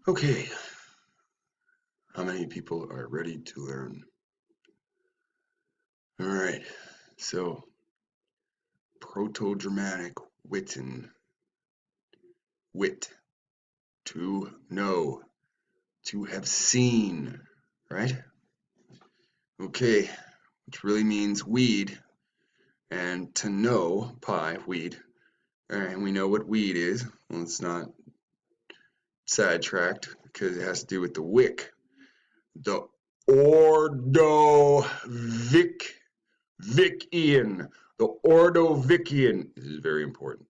Okay, how many people are ready to learn? All right, so Proto-Germanic witten, wit, to know, to have seen, right? Okay, which really means weed, and to know, pie, weed. All right, we know what weed is. Well, it's not sidetracked because it has to do with the wick. The Ordovician, the Ordovician. This is very important.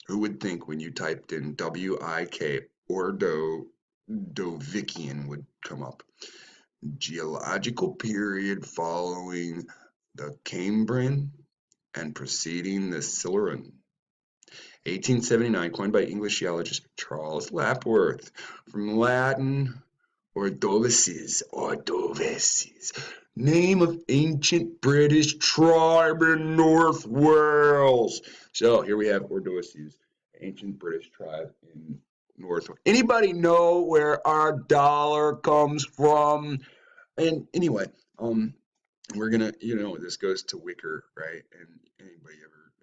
Who would think when you typed in W-I-K, Ordovician would come up? Geological period following the Cambrian and preceding the Silurian. 1879, coined by English geologist Charles Lapworth, from Latin Ordovices, name of ancient British tribe in North Wales. So here we have Ordovices, ancient British tribe in North Wales. Anybody know where our dollar comes from? And anyway, we're gonna, this goes to Wicker, right? And anybody ever,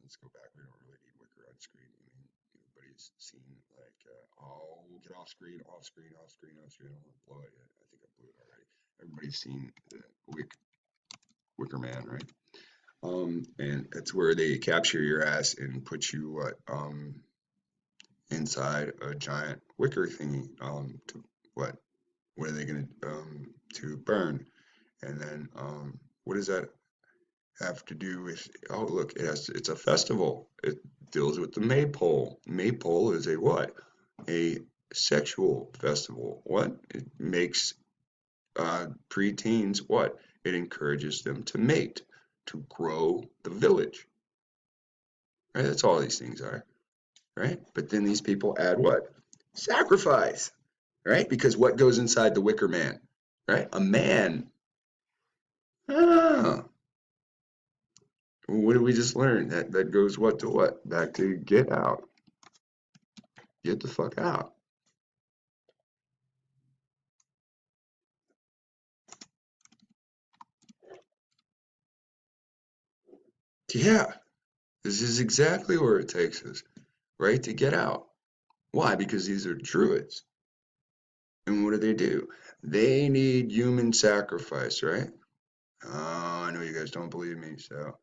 let's go back. We don't really need Wicker on screen. I mean, everybody's seen like, oh, get off screen, off screen, off screen, off screen. I don't want to blow it yet. I think I blew it already. Everybody's seen the Wicker Man, right? And it's where they capture your ass and put you inside a giant wicker thingy. To what? What are they gonna to burn? And then what does that have to do with? Oh, look, it's a festival. It deals with the maypole. Maypole is a what? A sexual festival. What? It makes preteens what? It encourages them to mate, to grow the village. Right? That's all these things are. Right? But then these people add what? Sacrifice. Right? Because what goes inside the wicker man? Right? A man. Ah. What did we just learn? That goes what to what? Back to get out. Get the fuck out. Yeah, this is exactly where it takes us, right? To get out. Why? Because these are druids. And what do? They need human sacrifice, right? Oh, I know you guys don't believe me, so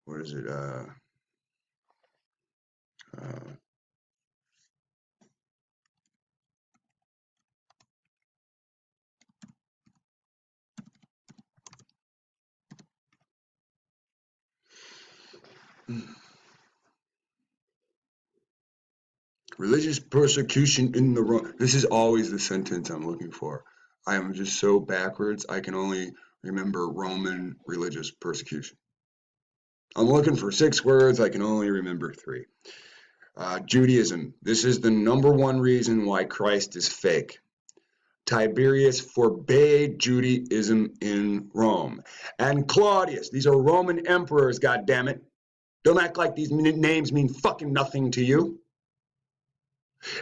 what is it? Uh, Religious persecution in the Rome. This is always the sentence I'm looking for. I am just so backwards. I can only remember Roman religious persecution. I'm looking for 6 words. I can only remember 3. Judaism. This is the number one reason why Christ is fake. Tiberius forbade Judaism in Rome. And Claudius. These are Roman emperors, goddammit. Don't act like these names mean fucking nothing to you.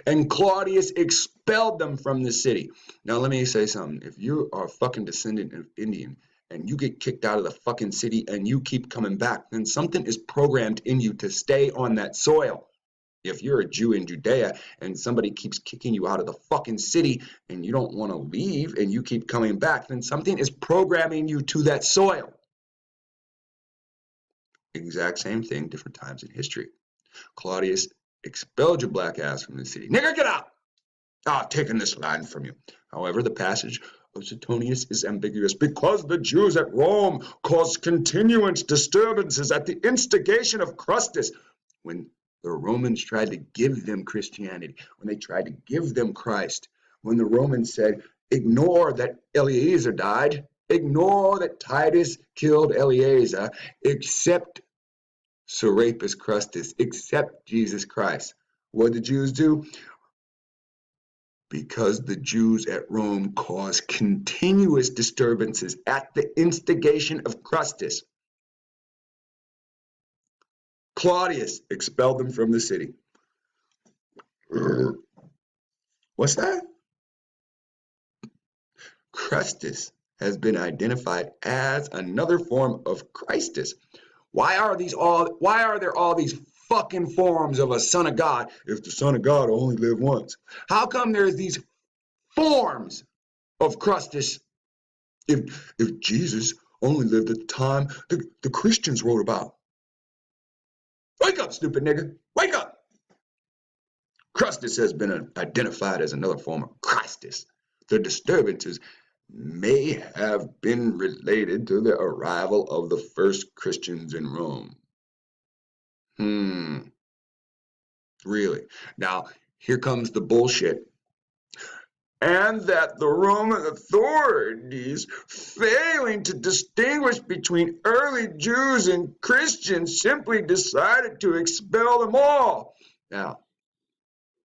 And Claudius expelled them from the city. Now, let me say something. If you are a fucking descendant of Indian and you get kicked out of the fucking city and you keep coming back, then something is programmed in you to stay on that soil. If you're a Jew in Judea and somebody keeps kicking you out of the fucking city and you don't want to leave and you keep coming back, then something is programming you to that soil. Exact same thing, different times in history. Claudius expelled your black ass from the city. Nigger, get out! I've taken this land from you. However, the passage of Suetonius is ambiguous because the Jews at Rome caused continuous disturbances at the instigation of Crustus. When the Romans tried to give them Christianity, when they tried to give them Christ, when the Romans said, ignore that Eleazar died, ignore that Titus killed Eleazar, accept Serapis Crustus, accept Jesus Christ. What did the Jews do? Because the Jews at Rome caused continuous disturbances at the instigation of Crustus. Claudius expelled them from the city. What's that? Christus has been identified as another form of Christus. Why are there all these fucking forms of a son of God if the son of God only lived once? How come there's these forms of Christus if Jesus only lived at the time the Christians wrote about? Wake up, stupid nigga. Wake up. Christus has been identified as another form of Christus. The disturbances may have been related to the arrival of the first Christians in Rome. Really? Now, here comes the bullshit. And that the Roman authorities, failing to distinguish between early Jews and Christians, simply decided to expel them all. Now,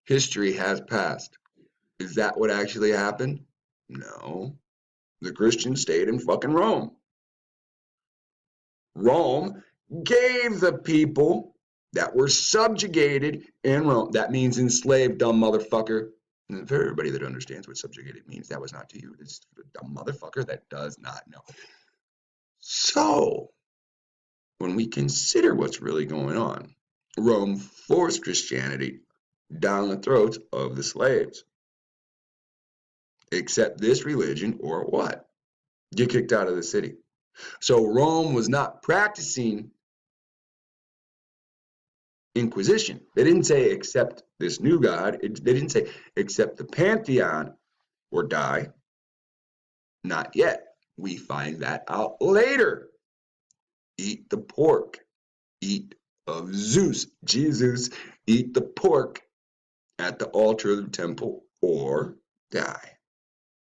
history has passed. Is that what actually happened? No. The Christians stayed in fucking Rome. Rome gave the people that were subjugated in Rome. That means enslaved, dumb motherfucker. And for everybody that understands what subjugated means, that was not to you. It's a dumb motherfucker that does not know. So, when we consider what's really going on, Rome forced Christianity down the throats of the slaves. Accept this religion or what? Get kicked out of the city. So Rome was not practicing Inquisition. They didn't say accept this new God. They didn't say accept the pantheon or die. Not yet. We find that out later. Eat the pork. Eat of Zeus, Jesus. Eat the pork at the altar of the temple or die.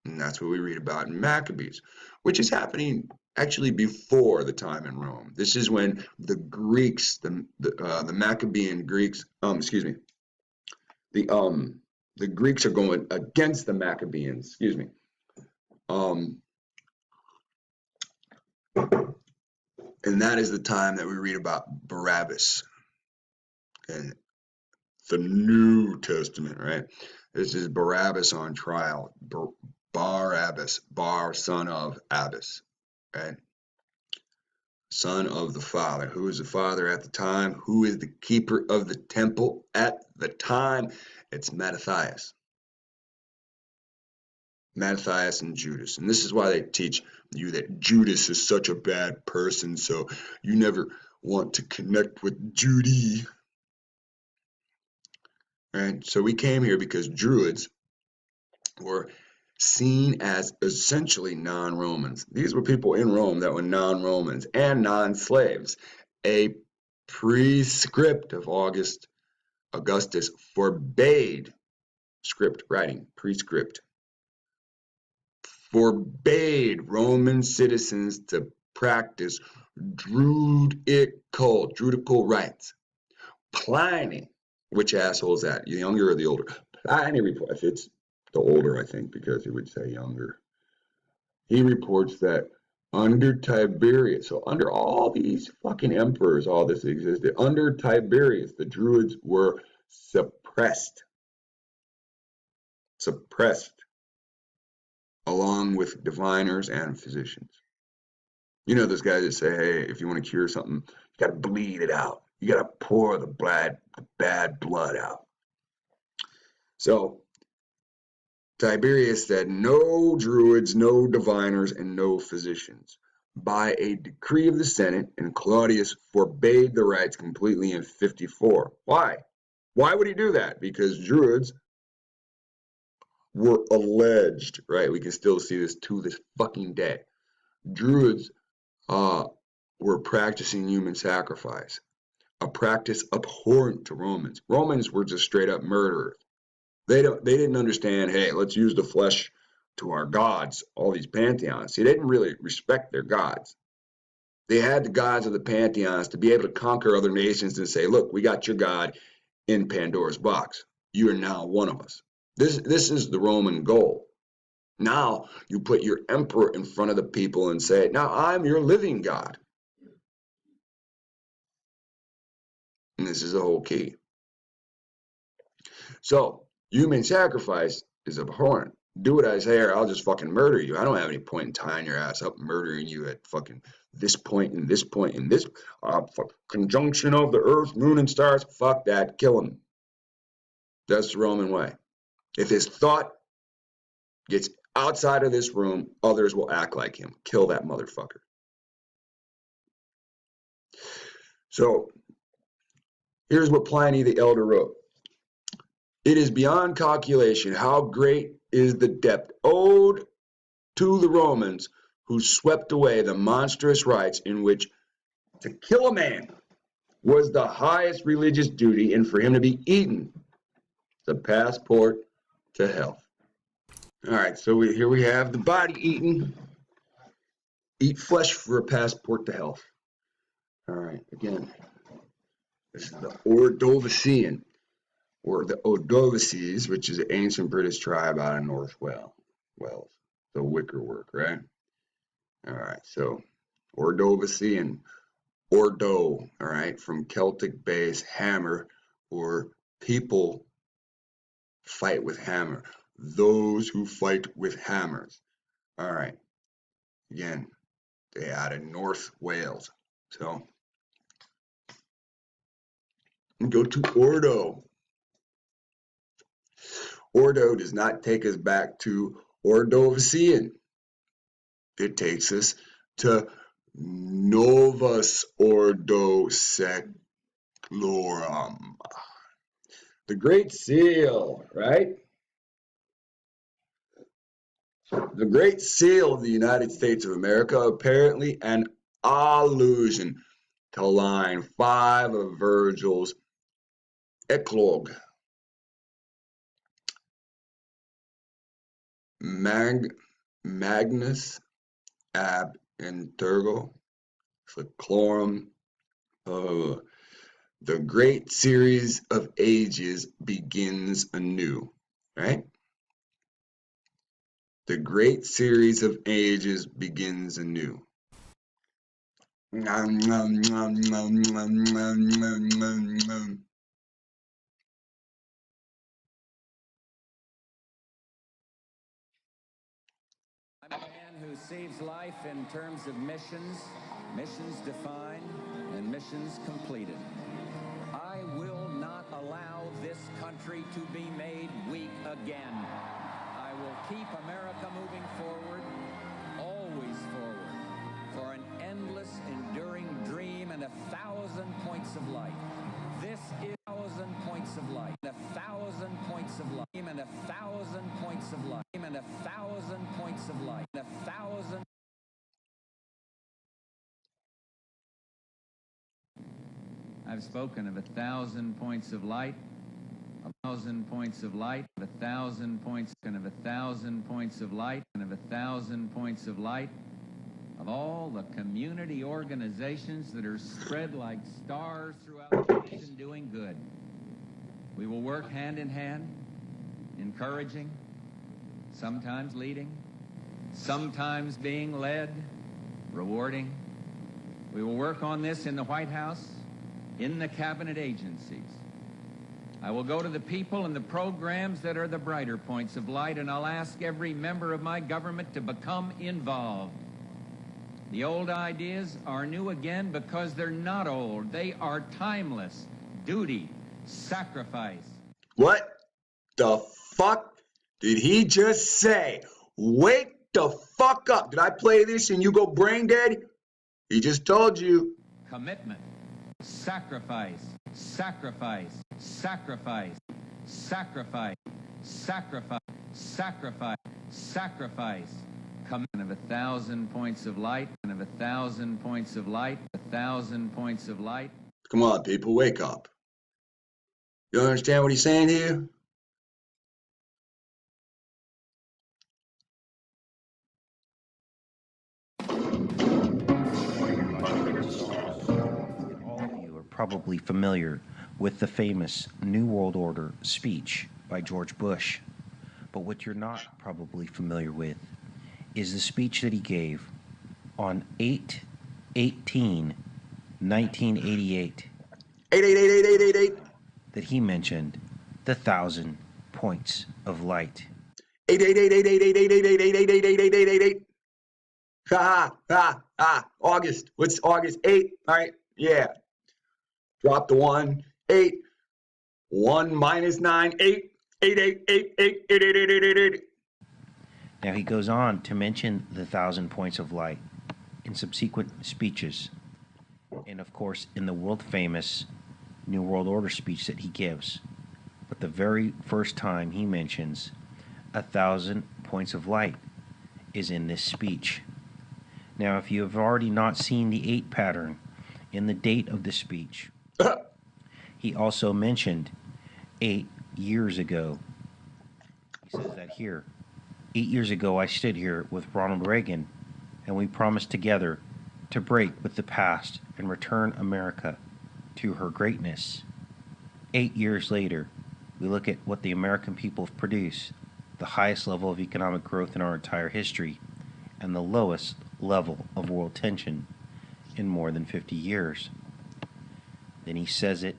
And that's what we read about in Maccabees, which is happening actually before the time in Rome. This is when the Greeks, the Maccabean Greeks, the Greeks are going against the Maccabeans, and that is the time that we read about Barabbas and the New Testament, right? This is Barabbas on trial. Barabbas, son of Abbas, right? Son of the Father. Who is the Father at the time? Who is the keeper of the temple at the time? It's Mattathias. Mattathias and Judas. And this is why they teach you that Judas is such a bad person, so you never want to connect with Judy. Right? So we came here because Druids were seen as essentially non-Romans. These were people in Rome that were non-Romans and non-slaves. A prescript of Augustus forbade script writing, prescript, forbade Roman citizens to practice Druidical rites. Pliny, which asshole is that? The younger or the older? Pliny reports, it's the older, I think, because he would say younger. He reports that under Tiberius, so under all these fucking emperors, all this existed, under Tiberius, the Druids were suppressed, along with diviners and physicians. You know those guys that say, hey, if you want to cure something, you got to bleed it out. You got to pour the bad blood out. So Tiberius said no Druids, no diviners, and no physicians. By a decree of the Senate, and Claudius forbade the rites completely in 54. Why? Why would he do that? Because Druids were alleged, right? We can still see this to this fucking day. Druids were practicing human sacrifice, a practice abhorrent to Romans. Romans were just straight up murderers. They didn't understand, hey, let's use the flesh to our gods, all these pantheons. See, they didn't really respect their gods. They had the gods of the pantheons to be able to conquer other nations and say, look, we got your God in Pandora's box. You are now one of us. This is the Roman goal. Now you put your emperor in front of the people and say, now I'm your living God. And this is the whole key. So human sacrifice is abhorrent. Do what I say or I'll just fucking murder you. I don't have any point in tying your ass up, murdering you at fucking this point and this point and this conjunction of the earth, moon, and stars. Fuck that. Kill him. That's the Roman way. If his thought gets outside of this room, others will act like him. Kill that motherfucker. So here's what Pliny the Elder wrote. It is beyond calculation how great is the debt owed to the Romans who swept away the monstrous rites in which to kill a man was the highest religious duty, and for him to be eaten, the passport to health. All right, so here we have the body eaten. Eat flesh for a passport to health. All right, again, this is the Ordovician, or the Ordovices, which is an ancient British tribe out of North Wales. The wicker work, right? All right, so Ordovician, Ordo, all right, from Celtic base, hammer, or people fight with hammer. Those who fight with hammers. All right, again, they out of North Wales. So go to Ordo. Ordo does not take us back to Ordovician. It takes us to Novus Ordo Seclorum. The Great Seal, right? The Great Seal of the United States of America, apparently an allusion to line 5 of Virgil's Eclogue. Magnus ab intergo seclorum. The great series of ages begins anew, right? The great series of ages begins anew. I'm a man who saves life in terms of missions, missions defined, and missions completed. I will not allow this country to be made weak again. I will keep America moving forward, always forward, for an endless, enduring dream and 1,000 points of light. This is 1,000 points of light, 1,000 points of light, and 1,000 points of light, and 1,000 points of light, 1,000. I've spoken of 1,000 points of light, 1,000 points of light, 1,000 points, and of 1,000 points of light, and of 1,000 points of light, of all the community organizations that are spread like stars throughout the nation doing good. We will work hand in hand, encouraging, sometimes leading, sometimes being led, rewarding. We will work on this in the White House, in the cabinet agencies. I will go to the people and the programs that are the brighter points of light, and I'll ask every member of my government to become involved. The old ideas are new again because they're not old. They are timeless. Duty, sacrifice. What the fuck did he just say? Wake the fuck up. Did I play this and you go brain dead? He just told you. Commitment, sacrifice, sacrifice, sacrifice, sacrifice, sacrifice, sacrifice, sacrifice. Of 1,000 points of light, and of 1,000 points of light, 1,000 points of light. Come on, people, wake up. You understand what he's saying here? All of you are probably familiar with the famous New World Order speech by George Bush. But what you're not probably familiar with is the speech that he gave on 8/18/1988 8888888. that he mentioned the 1,000 points of light. 8. August. What's August 8? All right. Yeah. Drop the 1. 8. 1 minus 9. 8. 8. Now he goes on to mention the 1,000 points of light in subsequent speeches, and of course in the world famous New World Order speech that he gives. But the very first time he mentions 1,000 points of light is in this speech. Now, if you have already not seen the 8 pattern in the date of the speech, he also mentioned 8 years ago. He says that here. 8 years ago, I stood here with Ronald Reagan, and we promised together to break with the past and return America to her greatness. 8 years later, we look at what the American people have produced, the highest level of economic growth in our entire history, and the lowest level of world tension in more than 50 years. Then he says it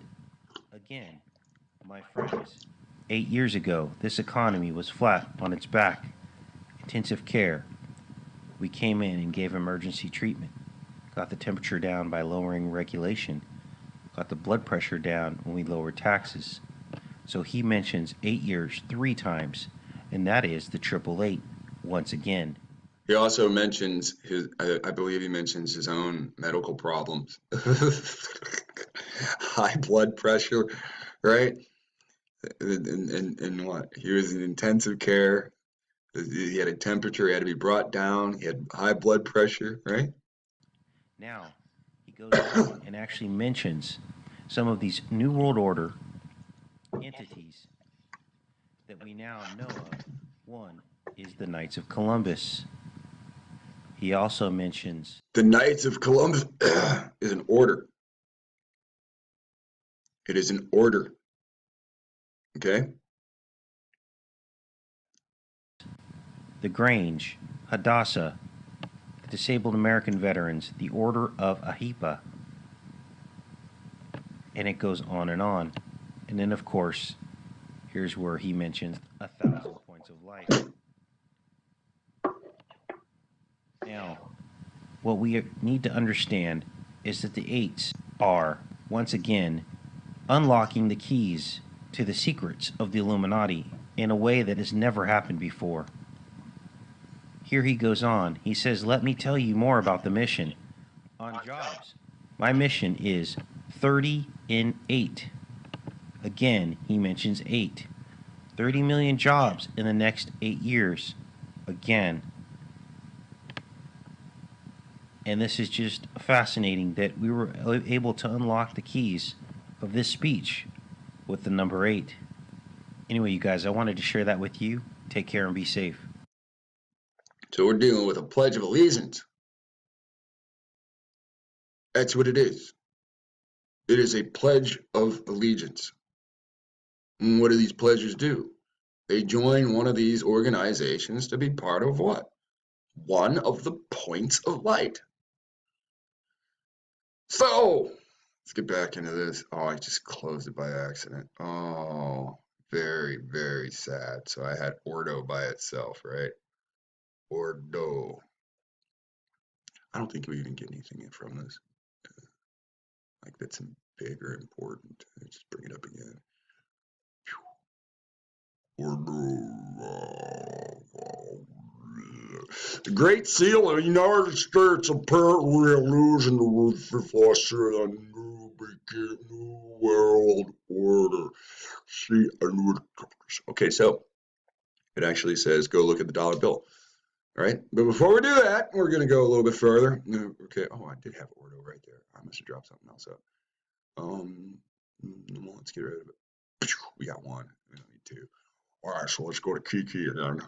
again. My friends, 8 years ago, this economy was flat on its back. Intensive care. We came in and gave emergency treatment, got the temperature down by lowering regulation, got the blood pressure down when we lowered taxes. So he mentions 8 years 3 times, and that is the 888 once again. He also mentions I believe he mentions his own medical problems. High blood pressure, right? And what? He was in intensive care. He had a temperature, he had to be brought down, he had high blood pressure, right? Now, he goes on and actually mentions some of these New World Order entities that we now know of. One is the Knights of Columbus. He also mentions the Knights of Columbus is an order. It is an order. Okay? the Grange, Hadassah, the Disabled American Veterans, the Order of Ahipa, and it goes on and on. And then, of course, here's where he mentions 1,000 points of light. Now, what we need to understand is that the eights are, once again, unlocking the keys to the secrets of the Illuminati in a way that has never happened before. Here he goes on. He says, let me tell you more about the mission. On jobs, my mission is 30 in 8. Again, he mentions 8. 30 million jobs in the next 8 years. Again. And this is just fascinating that we were able to unlock the keys of this speech with the number 8. Anyway, you guys, I wanted to share that with you. Take care and be safe. So we're dealing with a Pledge of Allegiance. That's what it is. It is a Pledge of Allegiance. And what do these pledges do? They join one of these organizations to be part of what? One of the points of light. So, let's get back into this. Oh, I just closed it by accident. Oh, very, very sad. So I had Ordo by itself, right? Ordo. I don't think we even get anything from this. Like that's big or important. Let's just bring it up again. The Great Seal of the United States apparently losing the fifth lesson of the New World Order. See, I knew it. Okay, so it actually says go look at the dollar bill. All right, but before we do that, we're going to go a little bit further. Okay, oh, I did have Ordo right there. I must have dropped something else up. Let's get rid of it. We got one. We don't need two. All right, so let's go to Kiki again.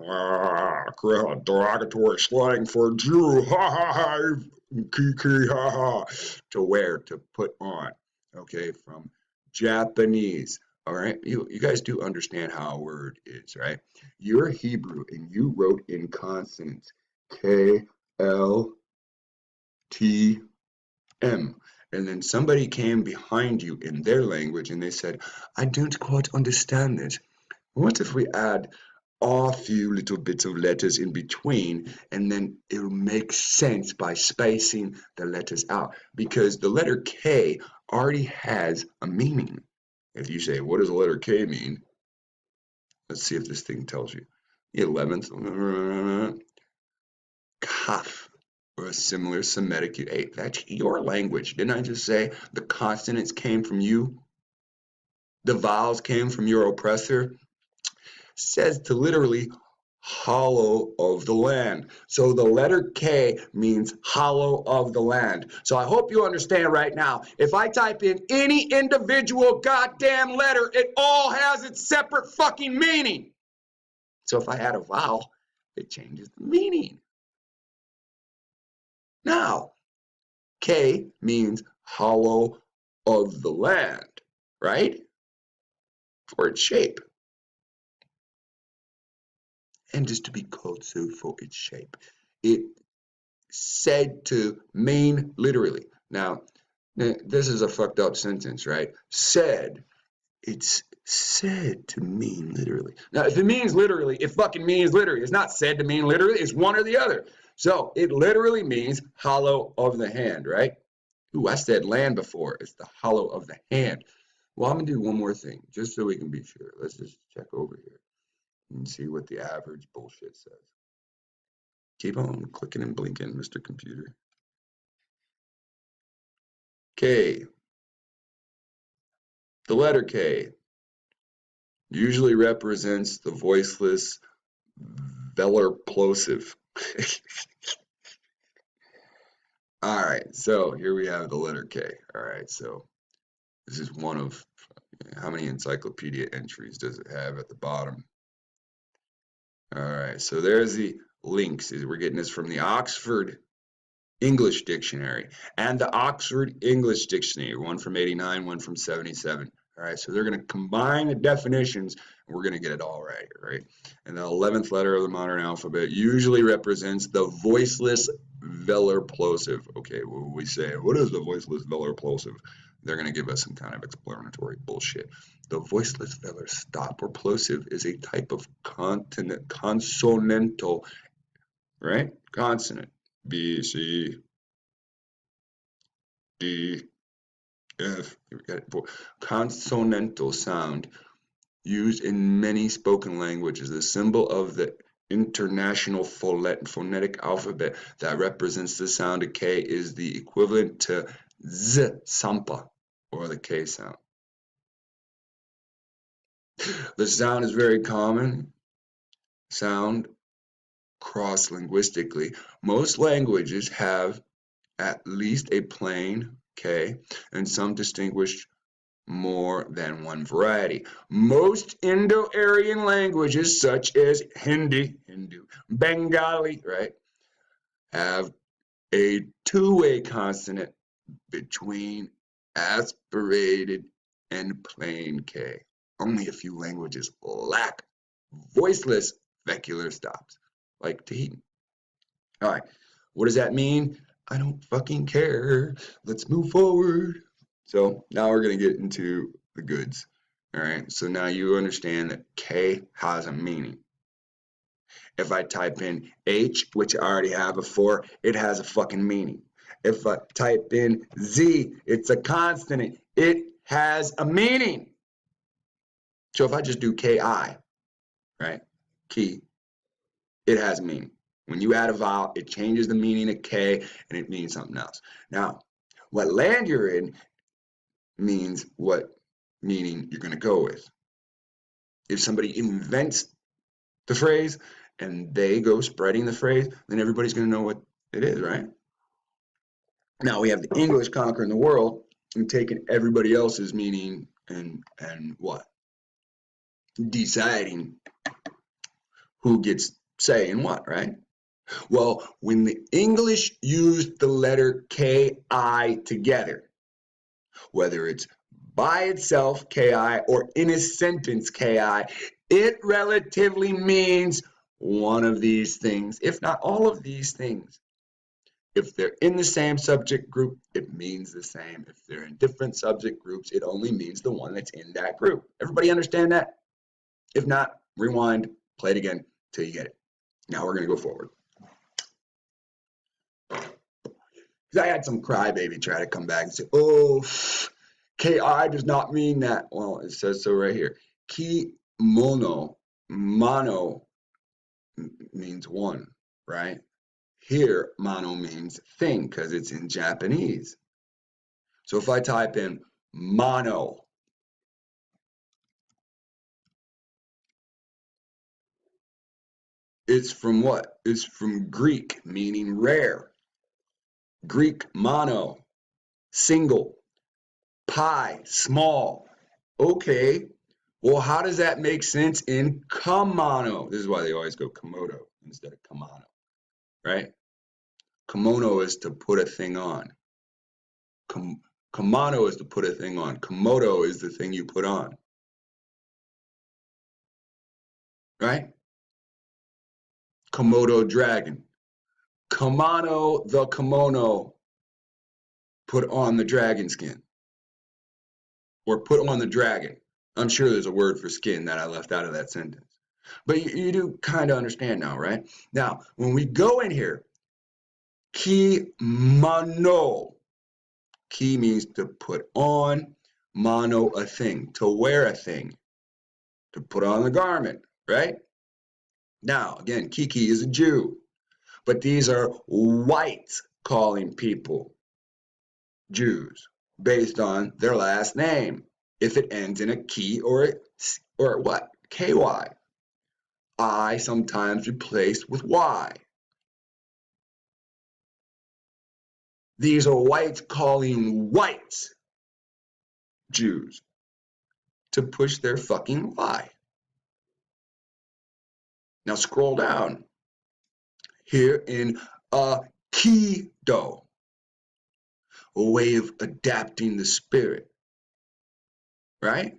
Derogatory slang for Jew. Ha ha ha. Kiki, ha ha. To wear, to put on. Okay, from Japanese. All right, you guys do understand how a word is, right? You're Hebrew and you wrote in consonants K, L, T, M. and then somebody came behind you in their language and they said, I don't quite understand this. What if we add a few little bits of letters in between, and then it'll make sense by spacing the letters out? Because the letter K already has a meaning. If you say, what does the letter K mean? Let's see if this thing tells you. The 11th, kaf, or a similar Semitic. Hey, that's your language. Didn't I just say the consonants came from you? The vowels came from your oppressor? Says to literally hollow of the land. So the letter K means hollow of the land. So I hope you understand right now. If I type in any individual goddamn letter, it all has its separate fucking meaning. So if I add a vowel, it changes the meaning. Now, K means hollow of the land, right? For its shape. And just to be called so for its shape. It said to mean literally. Now, this is a fucked up sentence, right? Said. It's said to mean literally. Now, if it means literally, it fucking means literally. It's not said to mean literally. It's one or the other. So it literally means hollow of the hand, right? Ooh, I said land before. It's the hollow of the hand. Well, I'm going to do one more thing, just so we can be sure. Let's just check over here and see what the average bullshit says. Keep on clicking and blinking, Mr. Computer. K. The letter K usually represents the voiceless velar plosive. All right, so here we have the letter K. All right, so this is one of how many encyclopedia entries does it have at the bottom? All right, so there's the links. We're getting this from the Oxford English Dictionary and the Oxford English Dictionary, one from 89, one from 77. All right, so they're going to combine the definitions, and we're going to get it all right, right? And the 11th letter of the modern alphabet usually represents the voiceless velar plosive. Okay, well, we say, what is the voiceless velar plosive? They're going to give us some kind of explanatory bullshit. The voiceless velar stop or plosive is a type of consonantal, right? Consonant. B, C, D, F, consonantal sound used in many spoken languages. The symbol of the International Phonetic Alphabet that represents the sound of K is the equivalent to Z, Sampa, or the K sound. The sound is very common sound cross-linguistically. Most languages have at least a plain K, and some distinguished more than one variety. Most Indo-Aryan languages, such as Hindi, Bengali, right, have a two-way consonant between aspirated and plain K. Only a few languages lack voiceless vehicular stops, like Tahitian. All right, what does that mean? I don't fucking care. Let's move forward. So now we're going to get into the goods. All right, so now you understand that K has a meaning. If I type in H, which I already have before, it has a fucking meaning. If I type in Z, it's a consonant. It has a meaning. So if I just do KI, right, key, it has a meaning. When you add a vowel, it changes the meaning of K and it means something else. Now, what land you're in means what meaning you're going to go with. If somebody invents the phrase and they go spreading the phrase, then everybody's going to know what it is, right? Now we have the English conquering the world and taking everybody else's meaning and what? Deciding who gets say and what, right? Well, when the English used the letter K-I together, whether it's by itself, K-I, or in a sentence, K-I, it relatively means one of these things, if not all of these things. If they're in the same subject group, it means the same. If they're in different subject groups, it only means the one that's in that group. Everybody understand that? If not, rewind, play it again till you get it. Now we're going to go forward. Because I had some crybaby try to come back and say, oh, ki does not mean that. Well, it says so right here. Mono means one, right? Here, mono means thing because it's in Japanese. So if I type in mono, it's from what? It's from Greek, meaning rare. Greek mono, single. Pi, small. Okay. Well, how does that make sense in kimono? This is why they always go komodo instead of kimono, right? Kimono is to put a thing on. Kimono is to put a thing on. Komodo is the thing you put on. Right? Komodo dragon. Kimono, the kimono, put on the dragon skin. Or put on the dragon. I'm sure there's a word for skin that I left out of that sentence. But you do kind of understand now, right? Now, when we go in here, kimono. Ki means to put on, mono a thing, to wear a thing, to put on the garment, right? Now, again, Kiki is a Jew, but these are white calling people Jews based on their last name. If it ends in a ki or what? KY. I sometimes replaced with Y. These are white calling white Jews to push their fucking lie. Now scroll down. Here in Aikido, a way of adapting the spirit, right?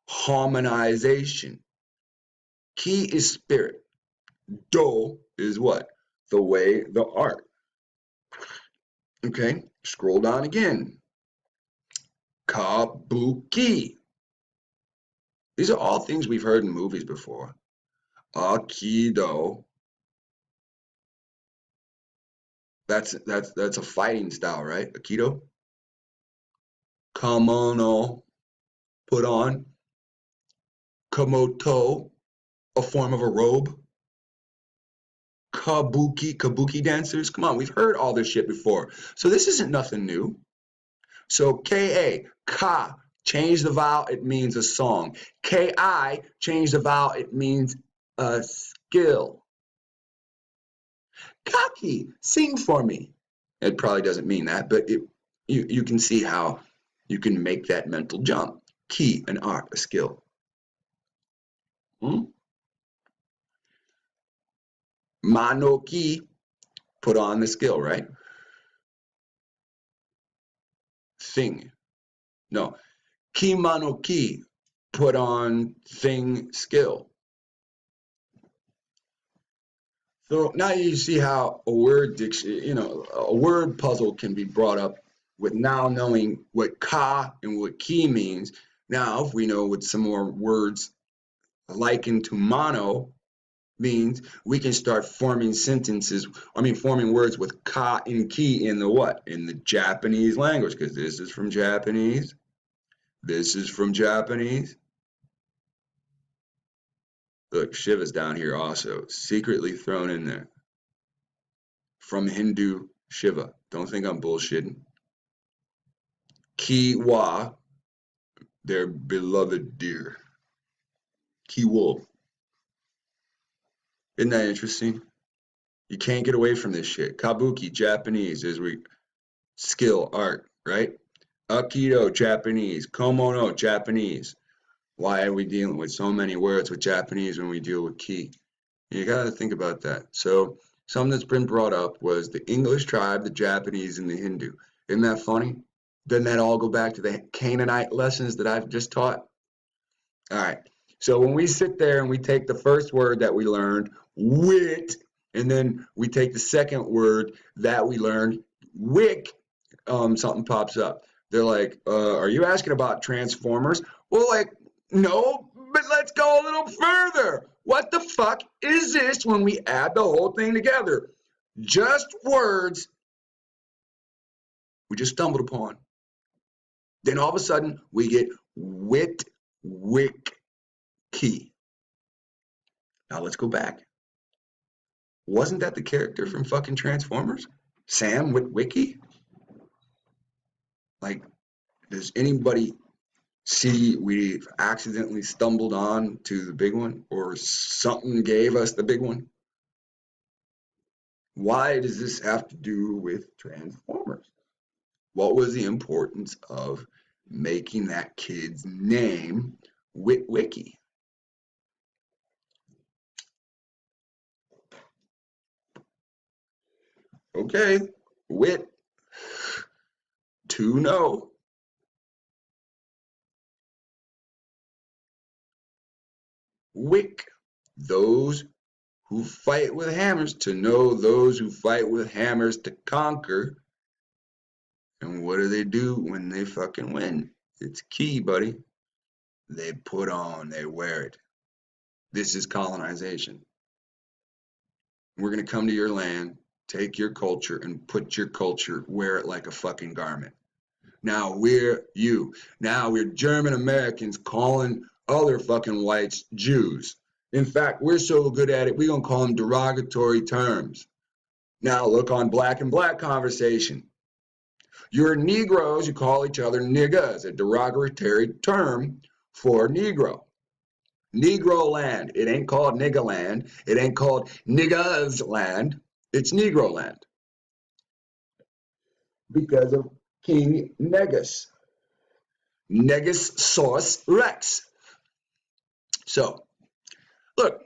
Harmonization. Ki is spirit. Do is what? The way, the art. Okay, scroll down again. Kabuki. These are all things we've heard in movies before. Aikido. That's a fighting style, right? Aikido. Kimono, put on. Komoto, a form of a robe. Kabuki dancers. Come on, we've heard all this shit before. So this isn't nothing new. So K-A, ka, change the vowel, it means a song. K-I, change the vowel, it means a skill. Kaki, sing for me. It probably doesn't mean that, but you can see how you can make that mental jump. Ki, an art, a skill. Manoki, put on the skill, right? Thing. No. Kimanoki, put on thing, skill. So now you see how a word a word puzzle can be brought up with now knowing what ka and what ki means. Now, if we know what some more words likened to mono means, we can start forming forming words with ka and ki in the what? In the Japanese language, because this is from Japanese. This is from Japanese. Look, Shiva's down here also, secretly thrown in there. From Hindu Shiva. Don't think I'm bullshitting. Kiwa, their beloved deer. Kiwo. Isn't that interesting? You can't get away from this shit. Kabuki, Japanese, is skill, art, right? Aikido, Japanese. Komono, Japanese. Why are we dealing with so many words with Japanese when we deal with ki? You gotta think about that. So something that's been brought up was the English tribe, the Japanese, and the Hindu. Isn't that funny? Doesn't that all go back to the Canaanite lessons that I've just taught? All right. So when we sit there and we take the first word that we learned, wit, And then we take the second word that we learned, wick, something pops up. They're like, are you asking about transformers? Well, like, no, but let's go a little further. What the fuck is this when we add the whole thing together? Just words we just stumbled upon. Then all of a sudden we get wit, wick, key. Now let's go back. Wasn't that the character from fucking Transformers? Sam Witwicky? Like, does anybody see we've accidentally stumbled on to the big one, or something gave us the big one? Why does this have to do with Transformers? What was the importance of making that kid's name Witwicky? Okay, wit, to know. Wick, those who fight with hammers, to know those who fight with hammers to conquer. And what do they do when they fucking win? It's key, buddy. They put on, they wear it. This is colonization. We're going to come to your land, take your culture, and put your culture, wear it like a fucking garment. Now we're you. Now we're German Americans calling other fucking whites Jews. In fact, we're so good at it, we're going to call them derogatory terms. Now look on black and black conversation. You're Negroes, you call each other niggas, a derogatory term for Negro. Negro land. It ain't called nigga land. It ain't called niggas land. It's Negro land. Because of King Negus. Negus Sauce Rex. So, look,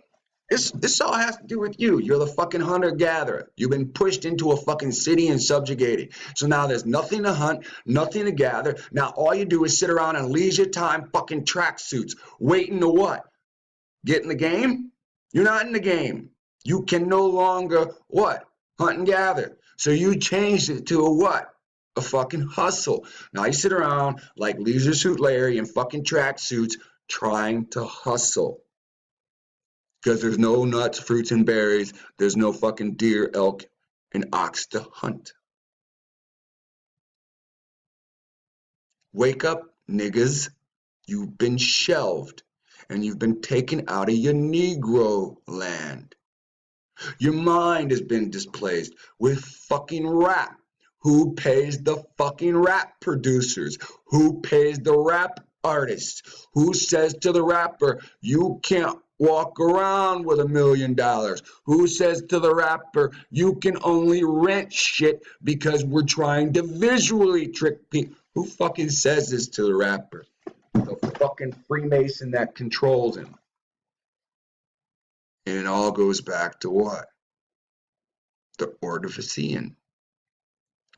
this all has to do with you. You're the fucking hunter-gatherer. You've been pushed into a fucking city and subjugated. So now there's nothing to hunt, nothing to gather. Now all you do is sit around in leisure time fucking tracksuits, waiting to what? Get in the game? You're not in the game. You can no longer, what? Hunt and gather. So you changed it to a what? A fucking hustle. Now you sit around like Leisure Suit Larry in fucking tracksuits trying to hustle. Because there's no nuts, fruits, and berries. There's no fucking deer, elk, and ox to hunt. Wake up, niggas. You've been shelved, and you've been taken out of your Negro land. Your mind has been displaced with fucking rap. Who pays the fucking rap producers? Who pays the rap artists? Who says to the rapper, you can't walk around with $1 million? Who says to the rapper, you can only rent shit because we're trying to visually trick people? Who fucking says this to the rapper? The fucking Freemason that controls him. And it all goes back to what? The Ordovician.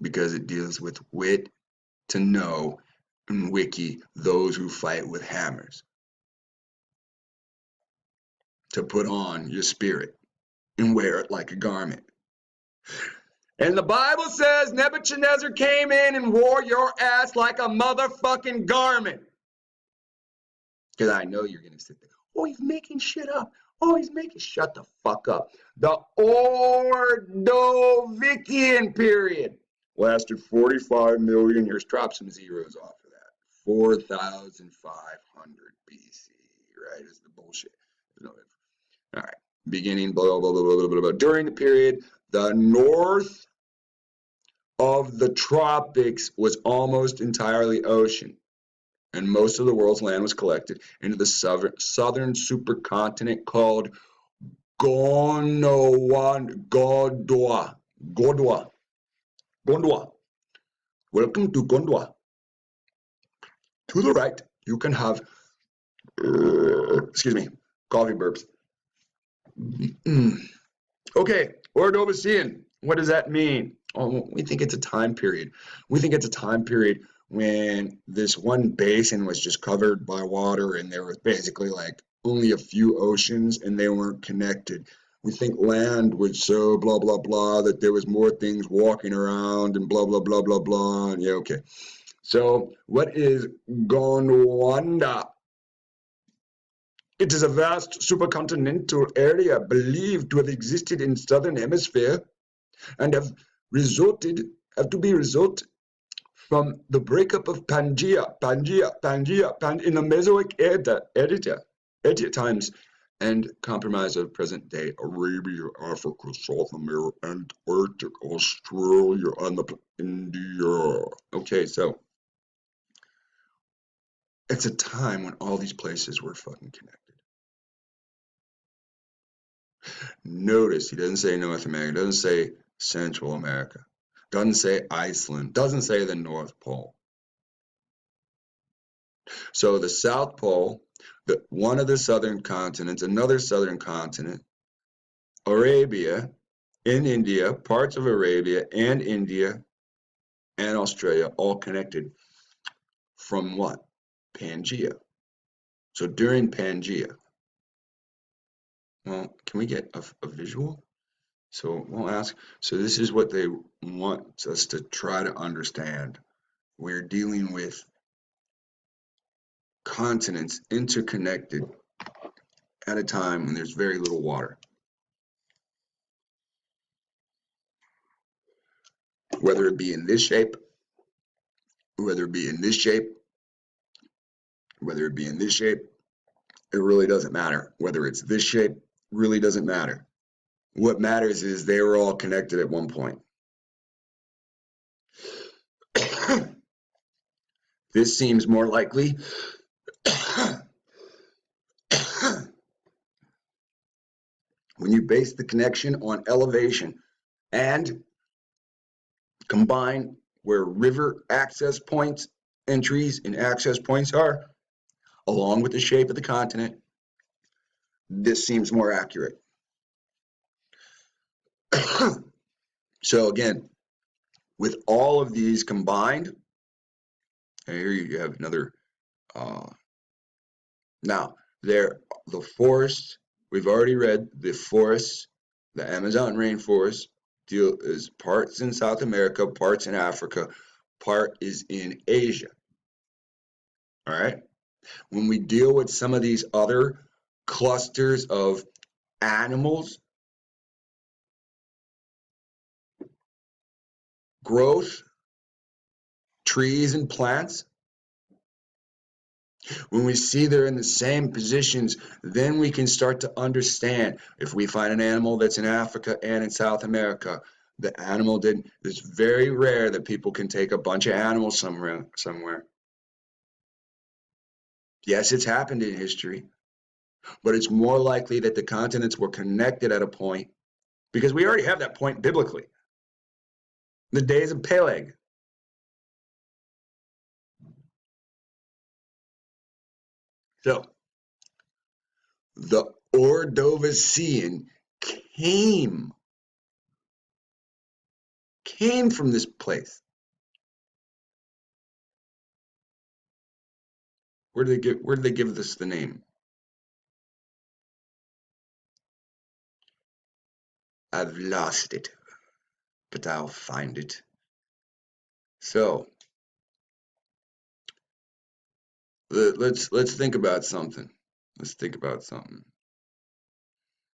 Because it deals with wit, to know, and wiki, those who fight with hammers. To put on your spirit and wear it like a garment. And the Bible says Nebuchadnezzar came in and wore your ass like a motherfucking garment. Because I know you're going to sit there. Oh, he's making shit up. Oh, he's making... Shut the fuck up. The Ordovician period lasted 45 million years. Drop some zeros off of that. 4,500 BC, right? Is the bullshit. No, all right. Beginning, blah, blah, blah, blah, blah, blah. During the period, the north of the tropics was almost entirely ocean, and most of the world's land was collected into the southern supercontinent called Gondwana. Welcome to Gondwana. To the right, you can have, excuse me, coffee burps. Okay, Ordovician. What does that mean? Oh, we think it's a time period. We think it's a time period when this one basin was just covered by water and there was basically like only a few oceans and they weren't connected. we think land was so blah, blah, blah, that there was more things walking around and blah, blah, blah, blah, blah. Yeah, okay. So what is Gondwana? It is a vast supercontinental area believed to have existed in southern hemisphere and have to be result from the breakup of Pangea in the Mesozoic era times and compromise of present-day Arabia, Africa, South America, Antarctic, Australia, and India. Okay, so it's a time when all these places were fucking connected. Notice he doesn't say North America, doesn't say Central America, doesn't say Iceland, doesn't say the North Pole. So the South Pole, one of the southern continents, another southern continent, Arabia, in India, parts of Arabia and India and Australia, all connected from what? Pangea. So during Pangea, well, can we get a visual? So we'll ask, so this is what they want us to try to understand. We're dealing with continents interconnected at a time when there's very little water. Whether it be in this shape, whether it be in this shape, whether it be in this shape, it really doesn't matter. Whether it's this shape, really doesn't matter. What matters is they were all connected at one point. This seems more likely. When you base the connection on elevation and combine where river access points, entries and access points are, along with the shape of the continent, this seems more accurate. So again, with all of these combined, and here you have another, now the forests, we've already read the forests, the Amazon rainforest is parts in South America, parts in Africa, part is in Asia. All right. When we deal with some of these other clusters of animals, growth, trees and plants, when we see they're in the same positions, then we can start to understand. If we find an animal that's in Africa and in South America, the animal didn't, it's very rare that people can take a bunch of animals somewhere. Yes, it's happened in history, but it's more likely that the continents were connected at a point, because we already have that point biblically. The days of Peleg. So, the Ordovician came from this place. Where did they give this the name? I've lost it, but I'll find it. So let's think about something. Let's think about something.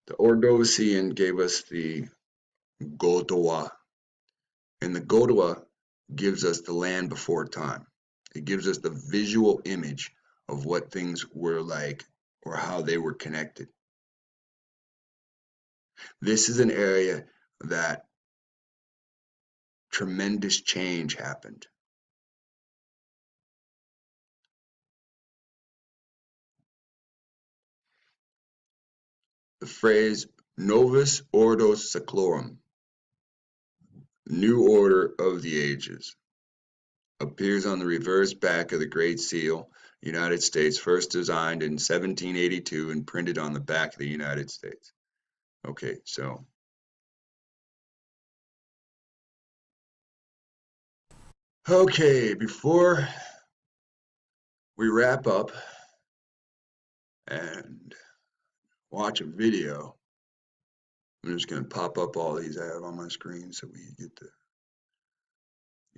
The Ordovician gave us the Gondwana, and the Gondwana gives us the land before time. It gives us the visual image of what things were like or how they were connected. This is an area that tremendous change happened. The phrase Novus Ordo Seclorum, New Order of the Ages, appears on the reverse back of the Great Seal, United States, first designed in 1782 and printed on the back of the United States. Okay, so before we wrap up and watch a video, I'm just going to pop up all these I have on my screen so we get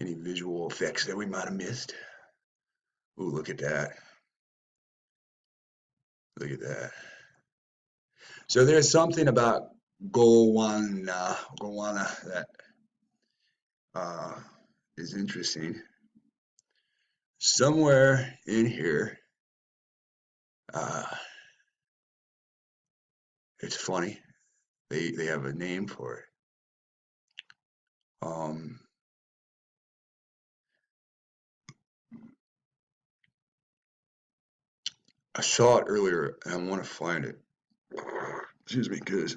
any visual effects that we might have missed. Ooh, look at that. Look at that. So there's something about Gondwana that is interesting. Somewhere in here, it's funny. They have a name for it. I saw it earlier and I want to find it. Excuse me, because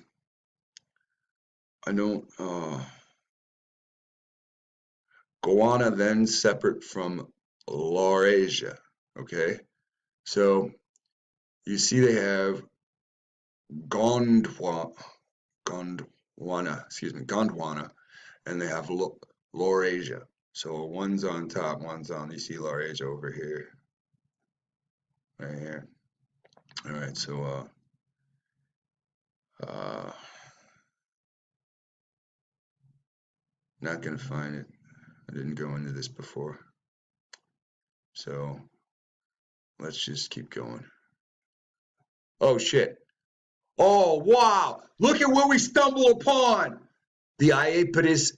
I don't. Gondwana then separate from Laurasia. Okay, so you see they have Gondwana, and they have Laurasia. So one's on top, one's on. You see Laurasia over here, right here. All right, so not gonna find it. I didn't go into this before, so let's just keep going. Oh shit! Oh wow! Look at what we stumble upon. The Iapetus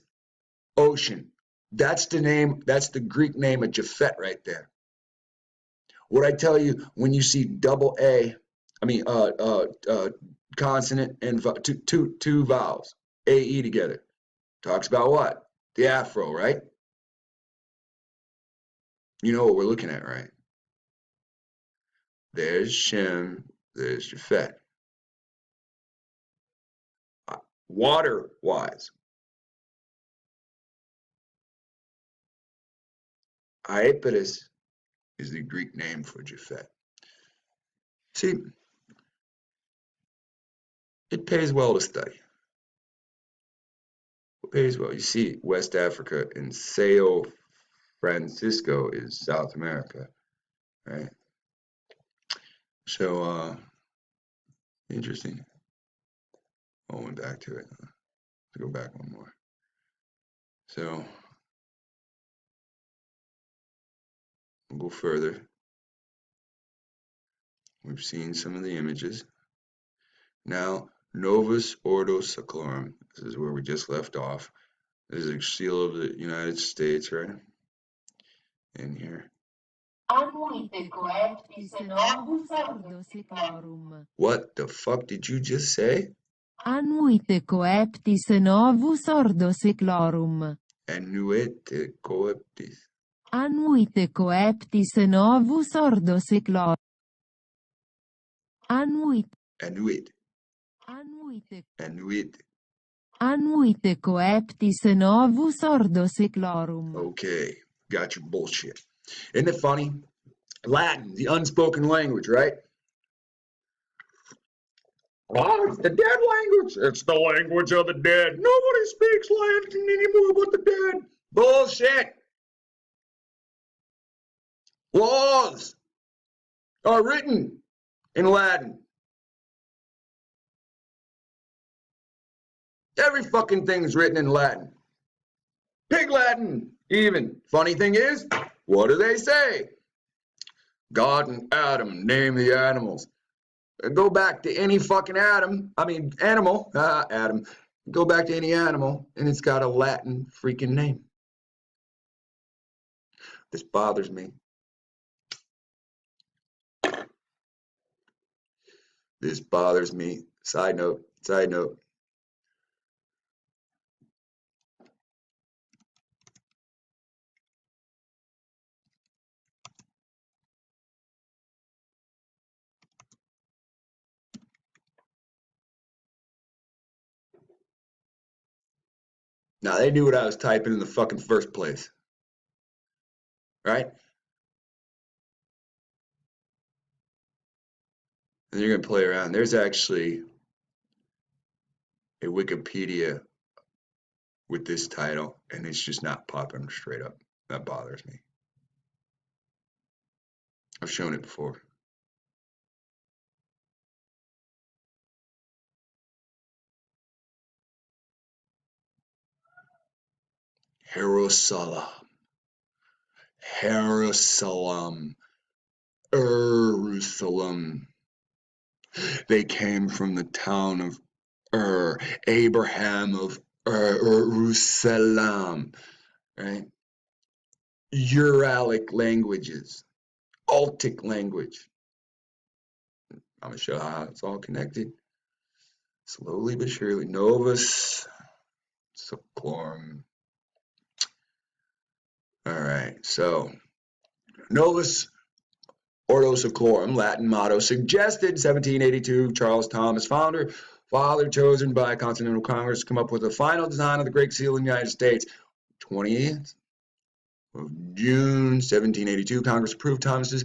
Ocean. That's the name. That's the Greek name of Japhet right there. What I tell you when you see double A, I mean consonant and two vowels, AE together, talks about what? The afro, right? You know what we're looking at, right? There's Shem, there's Japhet. Water-wise, Iapetus is the Greek name for Japhet. See, it pays well to study. It pays well. You see, West Africa and Sao Francisco is South America, right? So, interesting. I went back to it. Let's go back one more. So, we'll go further. We've seen some of the images. Now, Novus Ordo Seclorum. This is where we just left off. This is a seal of the United States, right? In here. What the fuck did you just say? Annuite coeptis novus ordo seclorum. Annuite coeptis. Annuite coeptis novus ordo seclorum. Annuite. Annuite. Annuite. Annuite. Annuite coeptis novus ordo seclorum. Okay, got your bullshit. Isn't it funny? Latin, the unspoken language, right? Oh, it's the dead language. It's the language of the dead. Nobody speaks Latin anymore but the dead. Bullshit. Laws are written in Latin. Every fucking thing is written in Latin. Pig Latin, even. Funny thing is, what do they say? God and Adam name the animals. Go back to any fucking animal, Adam. Go back to any animal, and it's got a Latin freaking name. This bothers me. This bothers me. Side note. Now, they knew what I was typing in the fucking first place. Right? And you're going to play around. There's actually a Wikipedia with this title, and it's just not popping straight up. That bothers me. I've shown it before. Jerusalem, Jerusalem, Jerusalem. They came from the town of Abraham of Jerusalem, right? Uralic languages, Altic language. I'm going to show how it's all connected. Slowly but surely. Novus Seclorum. All right, so Novus Ordo Seclorum, Latin motto, suggested 1782, Charles Thomas, founder, father chosen by Continental Congress to come up with a final design of the Great Seal of the United States. 20th of June, 1782, Congress approved Thomas's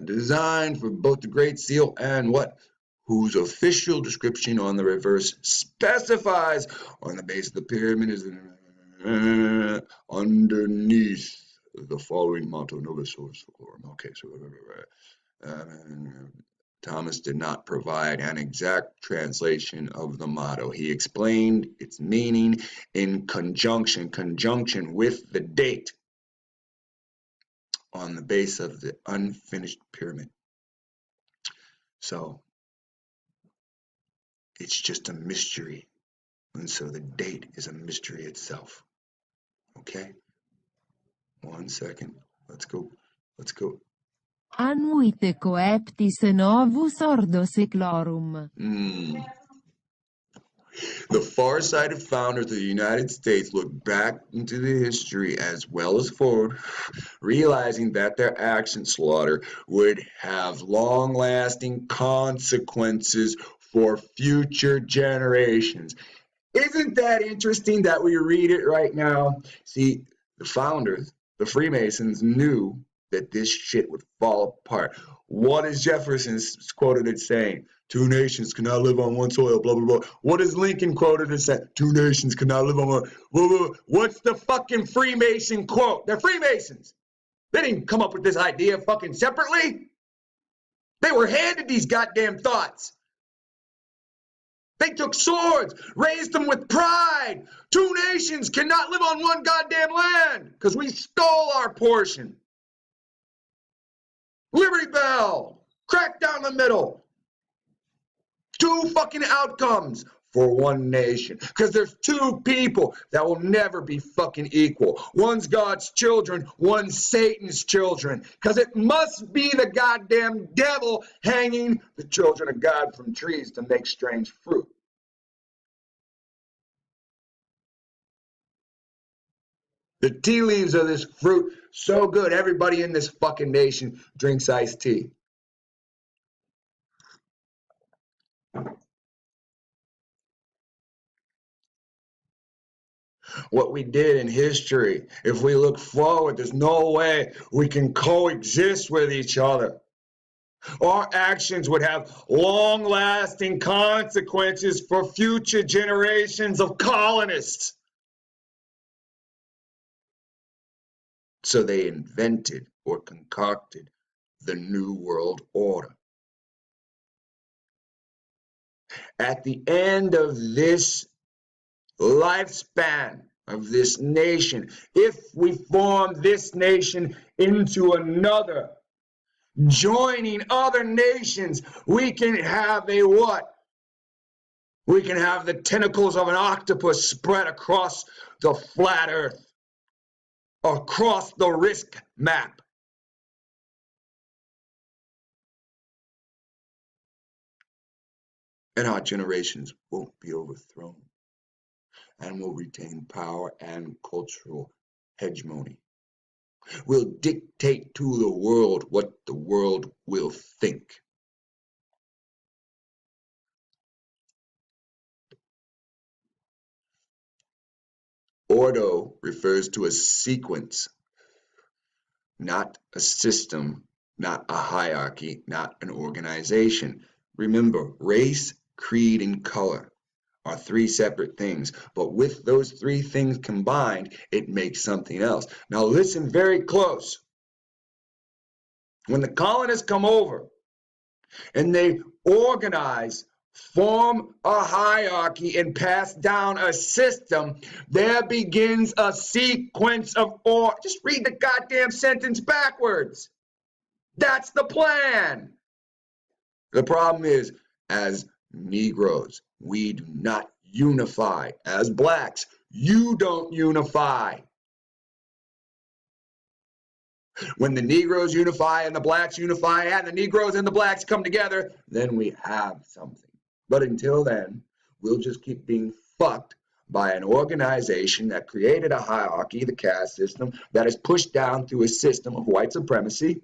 design for both the Great Seal and what? Whose official description on the reverse specifies on the base of the pyramid is underneath the following motto, Novus Ordo Seclorum. Okay, so Thomas did not provide an exact translation of the motto. He explained its meaning in conjunction with the date on the base of the unfinished pyramid. So it's just a mystery, and so the date is a mystery itself. Okay? 1 second. Let's go. Annuite coeptis novus ordo seclorum. The far-sighted founders of the United States looked back into the history as well as forward, realizing that their action slaughter would have long-lasting consequences for future generations. Isn't that interesting that we read it right now? See, the founders, the Freemasons, knew that this shit would fall apart. What is Jefferson quoted as saying? 2 nations cannot live on one soil, blah, blah, blah. What is Lincoln quoted as saying? 2 nations cannot live on one, blah, blah, blah. What's the fucking Freemason quote? They're Freemasons. They didn't come up with this idea fucking separately. They were handed these goddamn thoughts. They took swords, raised them with pride. 2 nations cannot live on one goddamn land because we stole our portion. Liberty Bell, crack down the middle. 2 fucking outcomes for 1 nation. Because there's 2 people that will never be fucking equal. One's God's children, one's Satan's children. Because it must be the goddamn devil hanging the children of God from trees to make strange fruit. The tea leaves of this fruit, so good, everybody in this fucking nation drinks iced tea. What we did in history, if we look forward, there's no way we can coexist with each other. Our actions would have long-lasting consequences for future generations of colonists. So they invented or concocted the New World Order. At the end of this lifespan of this nation, if we form this nation into another, joining other nations, we can have a what? We can have the tentacles of an octopus spread across the flat earth, across the risk map. And our generations won't be overthrown and will retain power and cultural hegemony. We'll dictate to the world what the world will think. Ordo refers to a sequence, not a system, not a hierarchy, not an organization. Remember, race, creed, and color are 3 separate things, but with those 3 things combined, it makes something else. Now listen very close. When the colonists come over and they organize form a hierarchy and pass down a system, there begins a sequence of just read the goddamn sentence backwards. That's the plan. The problem is, as Negroes, we do not unify. As blacks, you don't unify. When the Negroes unify and the blacks unify and the Negroes and the blacks come together, then we have something. But until then, we'll just keep being fucked by an organization that created a hierarchy, the caste system, that is pushed down through a system of white supremacy.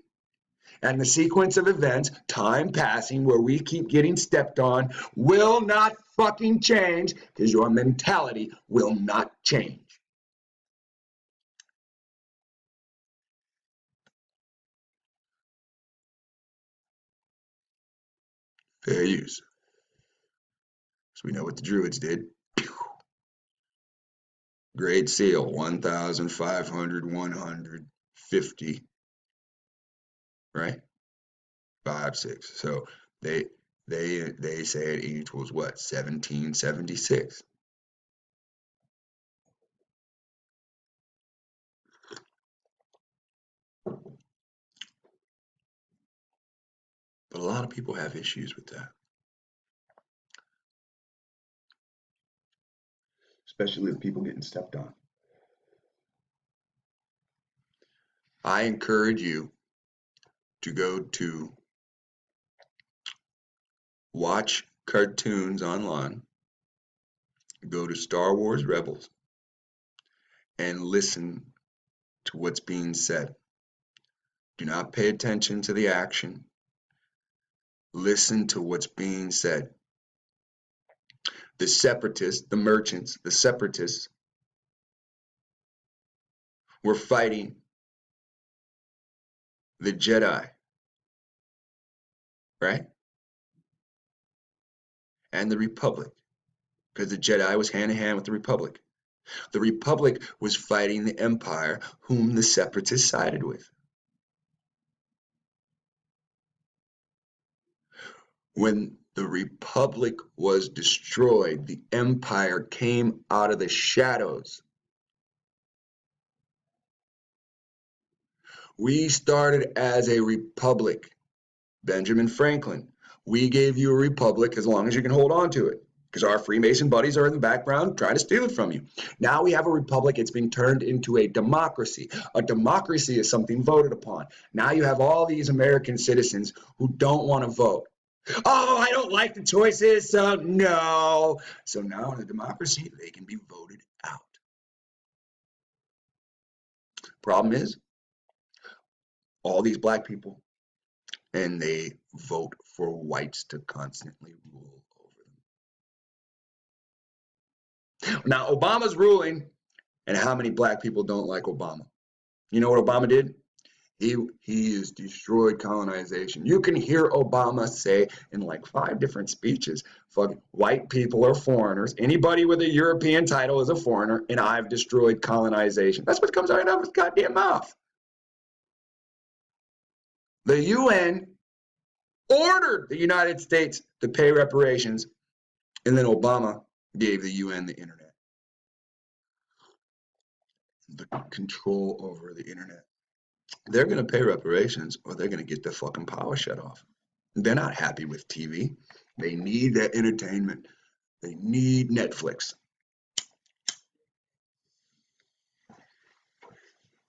And the sequence of events, time passing, where we keep getting stepped on, will not fucking change because your mentality will not change. Fair use. So we know what the Druids did. Great Seal, 1,500, 150, right? 5, 6. So they say it equals what? 1776. But a lot of people have issues with that. Especially with people getting stepped on. I encourage you to go to watch cartoons online, go to Star Wars Rebels, and listen to what's being said. Do not pay attention to the action. Listen to what's being said. The separatists, the merchants, the separatists were fighting the Jedi, right? And the Republic, because the Jedi was hand in hand with the Republic. The Republic was fighting the Empire, whom the separatists sided with. When the Republic was destroyed, the Empire came out of the shadows. We started as a republic. Benjamin Franklin, we gave you a republic as long as you can hold on to it, because our Freemason buddies are in the background trying to steal it from you. Now we have a republic. It's been turned into a democracy. A democracy is something voted upon. Now you have all these American citizens who don't want to vote. Oh, I don't like the choices, so no. So now in a democracy, they can be voted out. Problem is, all these black people, and they vote for whites to constantly rule over them. Now, Obama's ruling, and how many black people don't like Obama? You know what Obama did? He has destroyed colonization. You can hear Obama say in like 5 different speeches, fuck, white people are foreigners. Anybody with a European title is a foreigner, and I've destroyed colonization. That's what comes out of his goddamn mouth. The UN ordered the United States to pay reparations, and then Obama gave the UN the internet. The control over the internet. They're going to pay reparations, or they're going to get their fucking power shut off. They're not happy with TV. They need that entertainment. They need Netflix.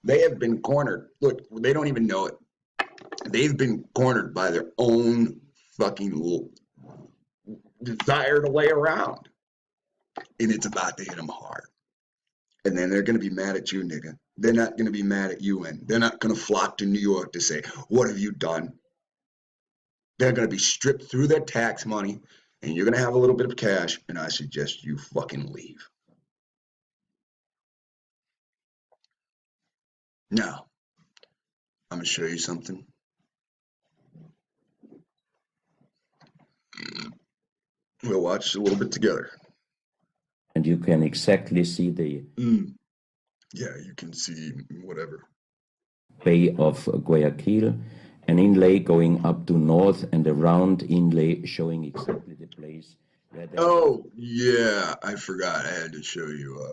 They have been cornered. Look, they don't even know it. They've been cornered by their own fucking desire to lay around. And it's about to hit them hard. And then they're going to be mad at you, nigga. They're not going to be mad at UN. They're not going to flock to New York to say, what have you done? They're going to be stripped through their tax money, and you're going to have a little bit of cash, and I suggest you fucking leave. Now, I'm going to show you something. We'll watch a little bit together. And you can exactly see the Yeah, you can see whatever. Bay of Guayaquil, an inlay going up to north and a round inlay showing exactly the place where they Oh, yeah, I forgot. I had to show you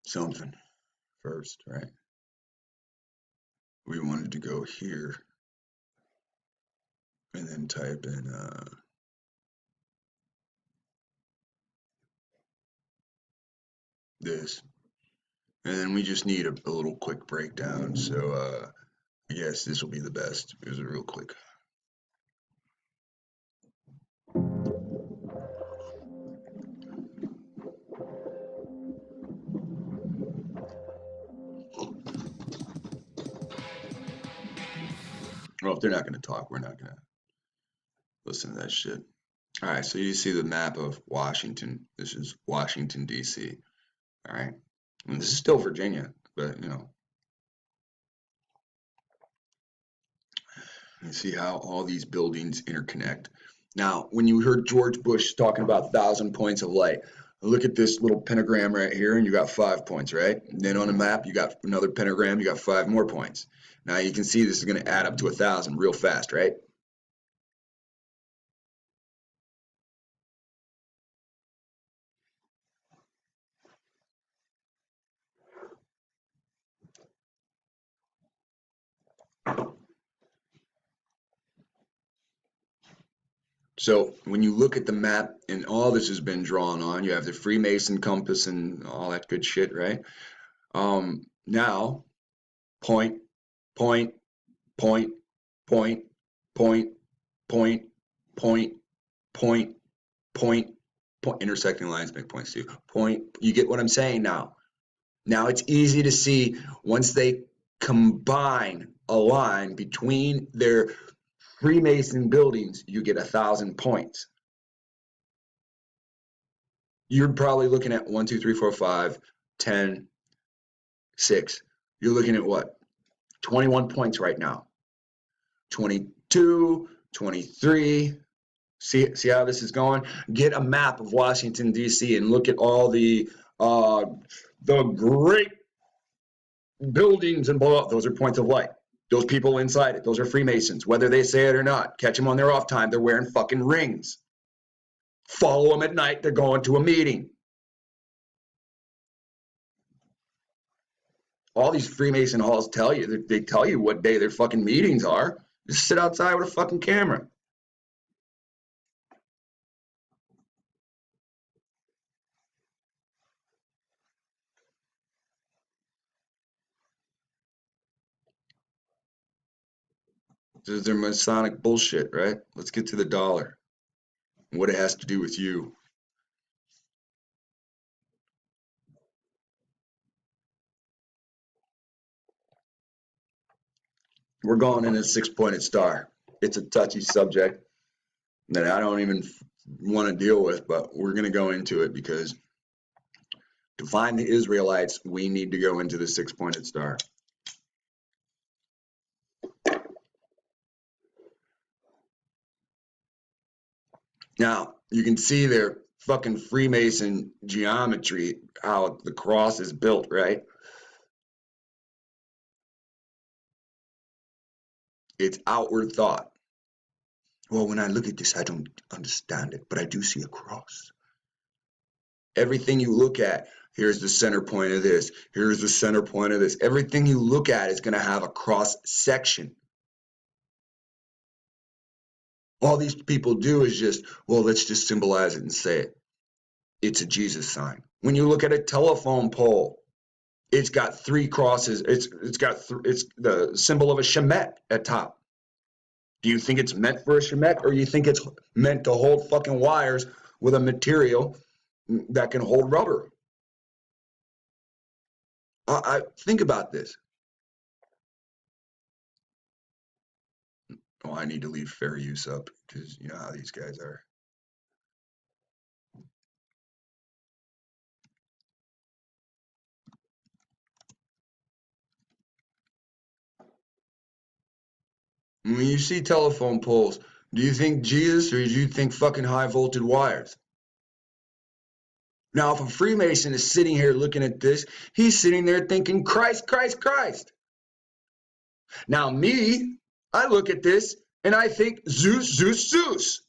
something first, right? We wanted to go here and then type in this. And then we just need a little quick breakdown. So I guess this will be the best. Here's a real quick. Well, if they're not going to talk, we're not going to listen to that shit. All right, so you see the map of Washington. This is Washington, D.C. All right, and this is still Virginia, but you know, you see how all these buildings interconnect. Now, when you heard George Bush talking about 1,000 points of light, look at this little pentagram right here, and you got 5 points, right? And then on the map, you got another pentagram, you got 5 more points. Now you can see this is going to add up to 1,000 real fast, right? So when you look at the map and all this has been drawn on, you have the Freemason compass and all that good shit, right? Now, point, point, point, point, point, point, point, point, point, point, intersecting lines make points too. Point, you get what I'm saying now. Now it's easy to see once they combine a line between their Freemason buildings, you get 1,000 points. You're probably looking at 1, 2, 3, 4, 5, 10, 6. You're looking at what? 21 points right now. 22, 23. See how this is going? Get a map of Washington, D.C. and look at all the great buildings and blah. Those are points of light. Those people inside it, those are Freemasons, whether they say it or not. Catch them on their off time. They're wearing fucking rings. Follow them at night. They're going to a meeting. All these Freemason halls tell you, they tell you what day their fucking meetings are. Just sit outside with a fucking camera. This is their Masonic bullshit, right? Let's get to the dollar. And what it has to do with you. We're going in a 6-pointed star. It's a touchy subject that I don't even want to deal with, but we're going to go into it because to find the Israelites, we need to go into the 6-pointed star. Now, you can see their fucking Freemason geometry, how the cross is built, right? It's outward thought. Well, when I look at this, I don't understand it, but I do see a cross. Everything you look at, here's the center point of this, here's the center point of this. Everything you look at is going to have a cross section. All these people do is just, well, let's just symbolize it and say it. It's a Jesus sign. When you look at a telephone pole, it's got 3 crosses. It's the symbol of a shemet at top. Do you think it's meant for a shemet, or you think it's meant to hold fucking wires with a material that can hold rubber? I think about this. Oh, I need to leave fair use up because you know how these guys are. When you see telephone poles, do you think Jesus or do you think fucking high voltage wires? Now, if a Freemason is sitting here looking at this, he's sitting there thinking, Christ, Christ, Christ. Now me, I look at this and I think Zeus, Zeus, Zeus.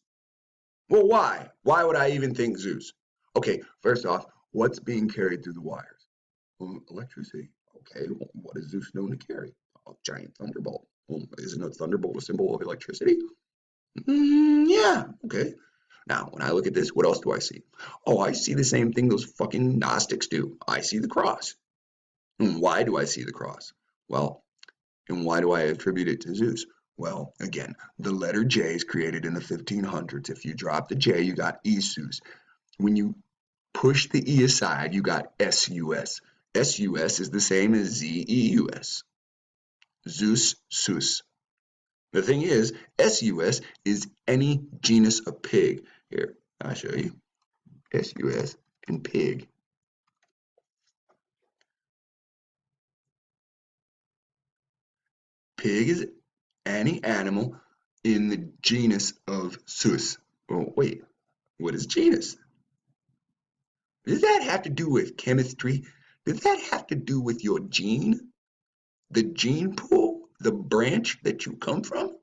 Well, why? Why would I even think Zeus? Okay, first off, what's being carried through the wires? Well, electricity. Okay, well, what is Zeus known to carry? A giant thunderbolt. Well, isn't a thunderbolt a symbol of electricity? Yeah, okay. Now, when I look at this, what else do I see? Oh, I see the same thing those fucking Gnostics do. I see the cross. And why do I see the cross? Well, and why do I attribute it to Zeus? Well, again, the letter J is created in the 1500s. If you drop the J, you got Esus. When you push the E aside, you got SUS. SUS is the same as ZEUS. Zeus, Zeus. The thing is, SUS is any genus of pig. Here, I'll show you. SUS and pig. Pig is any animal in the genus of Sus. Oh, wait, what is genus? Does that have to do with chemistry? Does that have to do with your gene? The gene pool? The branch that you come from?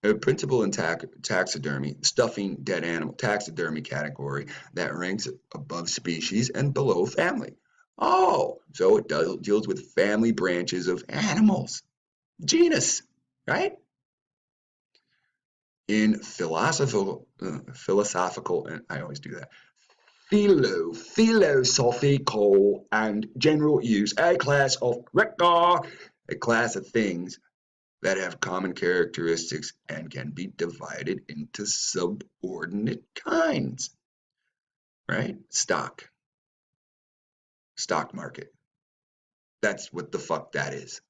A principle in taxidermy, stuffing dead animal, taxidermy category that ranks above species and below family. Oh, so it deals with family branches of animals. Genus, right? In philosophical, and I always do that, philosophical and general use, a class of things that have common characteristics and can be divided into subordinate kinds, right? Stock market. That's what the fuck that is.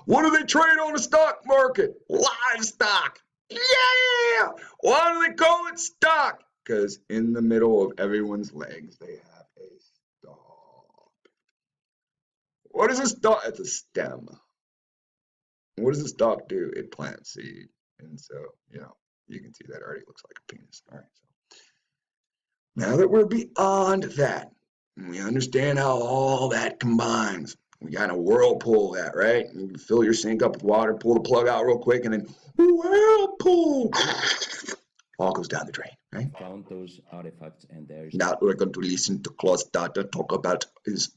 What do they trade on the stock market? Livestock. Yeah! Why do they call it stock? Because in the middle of everyone's legs, they have a stalk. What is a stalk? It's a stem. What does a stalk do? It plants seed. And so, you can see that already looks like a penis. All right. So now that we're beyond that, and we understand how all that combines, we got a whirlpool that, right? You can fill your sink up with water, pull the plug out real quick, and then whirlpool. All goes down the drain, right? Found those artifacts, and there's now we're going to listen to Klaus Data talk about his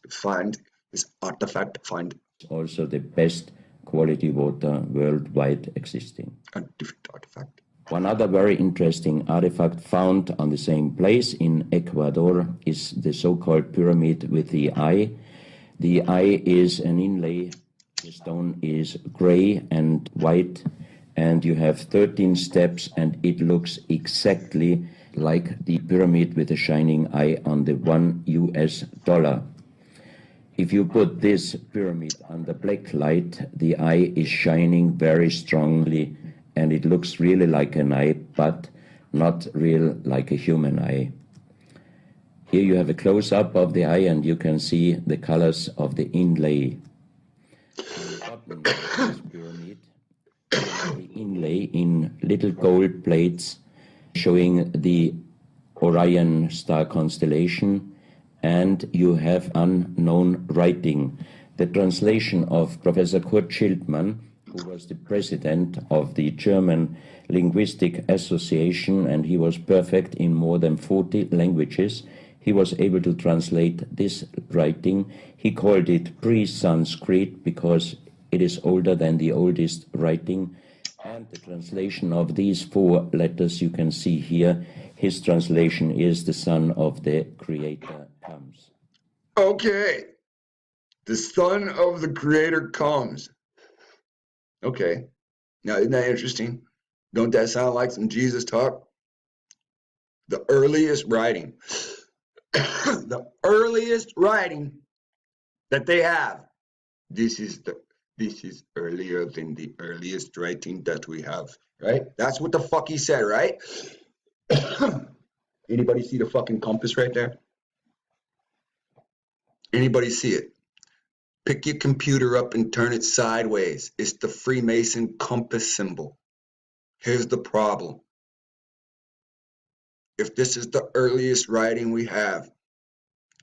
artifact find. Also the best quality water worldwide existing. A different artifact. One other very interesting artifact found on the same place in Ecuador is the so-called pyramid with the eye. The eye is an inlay. The stone is gray and white, and you have 13 steps, and it looks exactly like the pyramid with a shining eye on the $1 US. If you put this pyramid under black light, the eye is shining very strongly, and it looks really like an eye, but not real like a human eye. Here you have a close-up of the eye, and you can see the colors of the inlay. On the bottom of this pyramid, the inlay in little gold plates showing the Orion star constellation, and you have unknown writing. The translation of Professor Kurt Schildmann, who was the president of the German Linguistic Association, and he was perfect in more than 40 languages. He was able to translate this writing. He called it pre-Sanskrit because it is older than the oldest writing. And the translation of these 4 letters you can see here, his translation is "the Son of the Creator comes." Okay. The Son of the Creator comes. Okay. Now, isn't that interesting? Don't that sound like some Jesus talk? The earliest writing. The earliest writing that they have. This is earlier than the earliest writing that we have, right? That's what the fuck he said, right? Anybody see the fucking compass right there? Anybody see it? Pick your computer up and turn it sideways. It's the Freemason compass symbol. Here's the problem. If this is the earliest writing we have,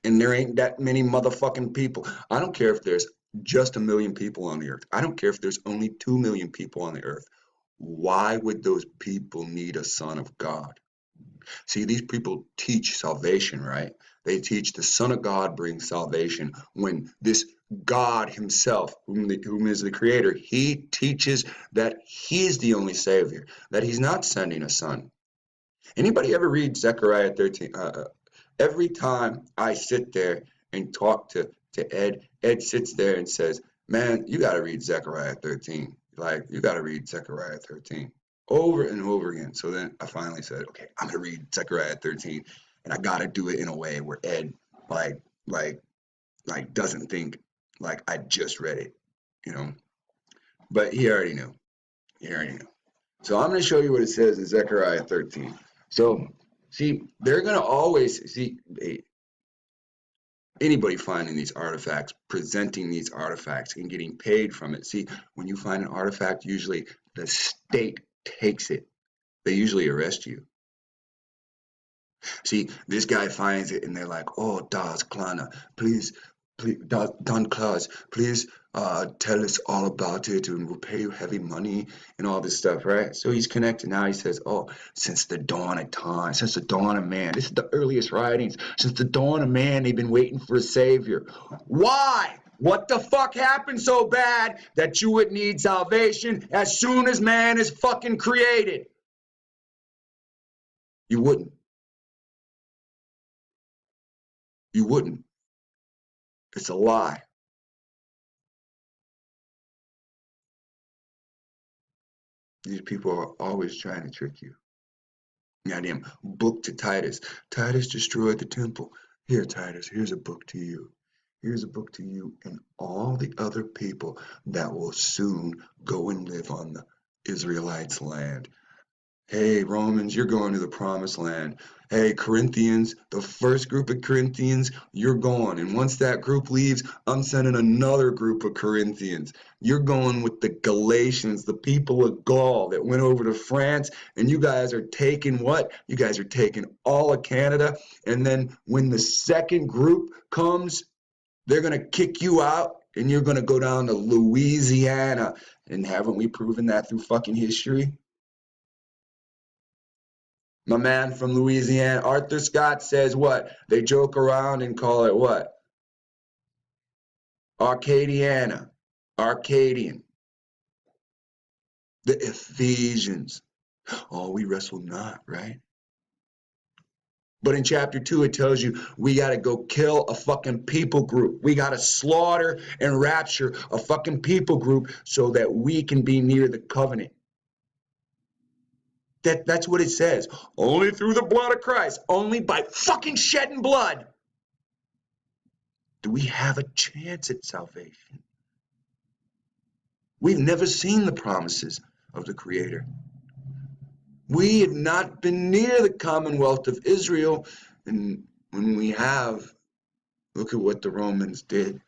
and there ain't that many motherfucking people, I don't care if there's just 1 million people on the earth. I don't care if there's only 2 million people on the earth. Why would those people need a son of God? See, these people teach salvation, right? They teach the Son of God brings salvation when this God himself, whom is the creator, he teaches that he's the only savior, that he's not sending a son. Anybody ever read Zechariah 13? Every time I sit there and talk to Ed, Ed sits there and says, man, you got to read Zechariah 13. Like, you got to read Zechariah 13 over and over again. So then I finally said, okay, I'm going to read Zechariah 13, and I got to do it in a way where Ed, like doesn't think like I just read it, you know. But he already knew. He already knew. So I'm going to show you what it says in Zechariah 13. So, see, they're going to always see anybody finding these artifacts, presenting these artifacts, and getting paid from it. See, when you find an artifact, usually the state takes it. They usually arrest you. See, this guy finds it, and they're like, "Oh, Das Klana, please, Don Klaus, please tell us all about it, and we'll pay you heavy money and all this stuff," right? So he's connected. Now he says, "Oh, since the dawn of time, since the dawn of man, this is the earliest writings. Since the dawn of man, they've been waiting for a savior. Why? What the fuck happened so bad that you would need salvation as soon as man is fucking created? You wouldn't. You wouldn't. It's a lie." These people are always trying to trick you. Goddamn book to Titus. Titus destroyed the temple. Here, Titus, here's a book to you. Here's a book to you and all the other people that will soon go and live on the Israelites' land. Hey, Romans, you're going to the promised land. Hey, Corinthians, the first group of Corinthians, you're going. And once that group leaves, I'm sending another group of Corinthians. You're going with the Galatians, the people of Gaul that went over to France. And you guys are taking what? You guys are taking all of Canada. And then when the second group comes, they're going to kick you out. And you're going to go down to Louisiana. And haven't we proven that through fucking history? My man from Louisiana, Arthur Scott, says what? They joke around and call it what? Arcadiana. Arcadian. The Ephesians. Oh, we wrestle not, right? But in chapter 2, it tells you we got to go kill a fucking people group. We got to slaughter and rapture a fucking people group so that we can be near the covenant. That's what it says. Only through the blood of Christ, only by fucking shedding blood, do we have a chance at salvation. We've never seen the promises of the Creator. We have not been near the Commonwealth of Israel, and when we have, look at what the Romans did.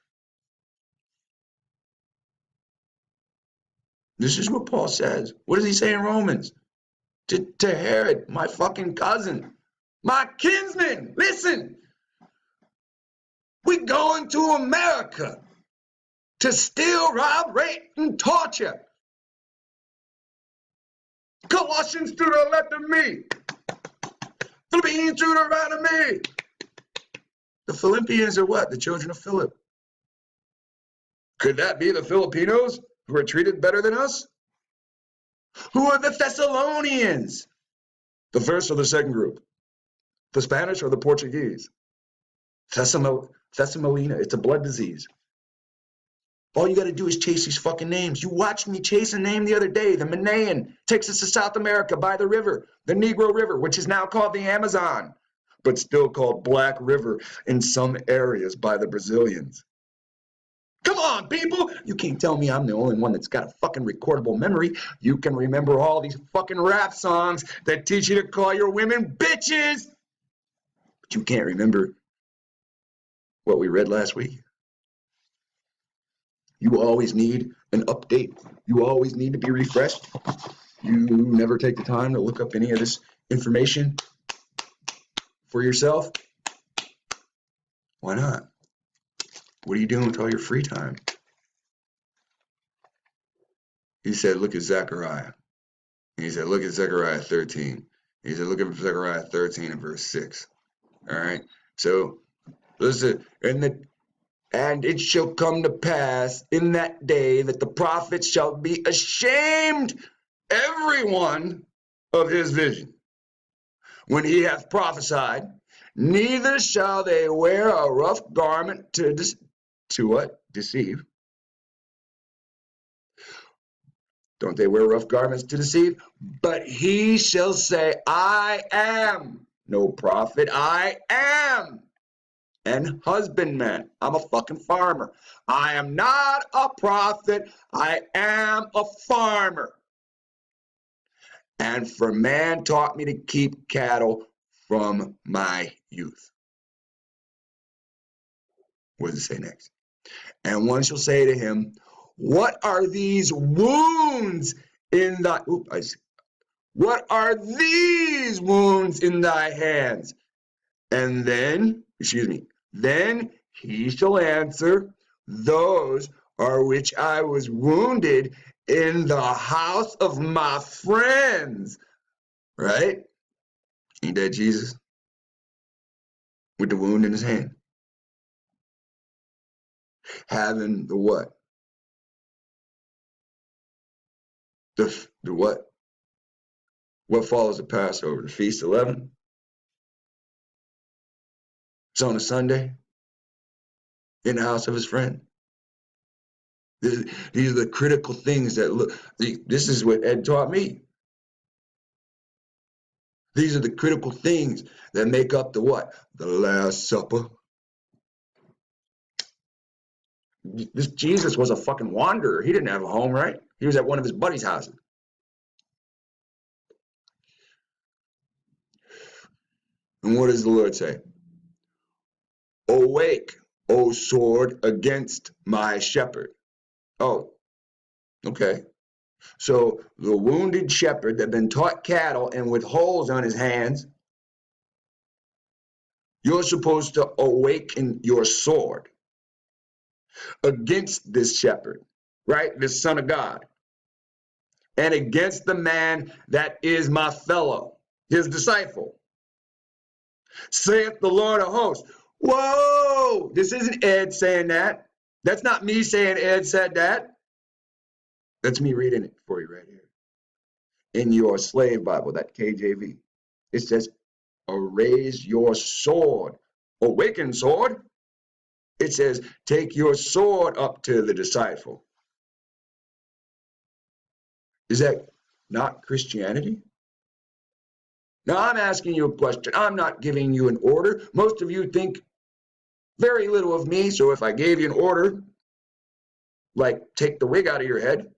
This is what Paul says. What does he say in Romans? To Herod, my fucking cousin, my kinsman, listen, we going to America to steal, rob, rape, and torture. Colossians to the left of me, Philippians to the right of me. The Philippians are what? The children of Philip. Could that be the Filipinos who are treated better than us? Who are the Thessalonians? The first or the second group? The Spanish or the Portuguese? Thessalonina, it's a blood disease. All you got to do is chase these fucking names. You watched me chase a name the other day, the Manayan, takes us to South America by the river, the Negro River, which is now called the Amazon, but still called Black River in some areas by the Brazilians. Come on, people! You can't tell me I'm the only one that's got a fucking recordable memory. You can remember all these fucking rap songs that teach you to call your women bitches, but you can't remember what we read last week. You always need an update. You always need to be refreshed. You never take the time to look up any of this information for yourself. Why not? What are you doing with all your free time? he said, look at Zechariah. And he said, look at Zechariah 13. He said, look at Zechariah 13 and verse 6. All right. So listen, and it shall come to pass in that day that the prophets shall be ashamed, everyone of his vision, when he hath prophesied, neither shall they wear a rough garment to what? Deceive. Don't they wear rough garments to deceive? But he shall say, I am no prophet, I am an husbandman. I'm a fucking farmer. I am not a prophet, I am a farmer. And for man taught me to keep cattle from my youth. What does it say next? And one shall say to him, what are these wounds in thy, what are these wounds in thy hands? And then, then he shall answer, those are which I was wounded in the house of my friends. Right? Ain't that Jesus? With the wound in his hand. Having the what? The what? What follows the Passover? The Feast of Leaven? It's on a Sunday in the house of his friend. These are the critical things that look. This is what Ed taught me. These are the critical things that make up the what? The Last Supper. This Jesus was a fucking wanderer. He didn't have a home, right? He was at one of his buddies' houses. And what does the Lord say? Awake, O sword, against my shepherd. Oh, okay. So the wounded shepherd that had been taught cattle and with holes on his hands, you're supposed to awaken your sword against this shepherd, right? This son of God. And against the man that is my fellow, his disciple. Saith the Lord of hosts. Whoa! This isn't Ed saying that. That's not me saying Ed said that. That's me reading it for you right here. In your slave Bible, that KJV. It says, raise your sword. Awaken sword. It says, take your sword up to the disciple. Is that not Christianity? Now I'm asking you a question. I'm not giving you an order. Most of you think very little of me. So if I gave you an order, like take the wig out of your head,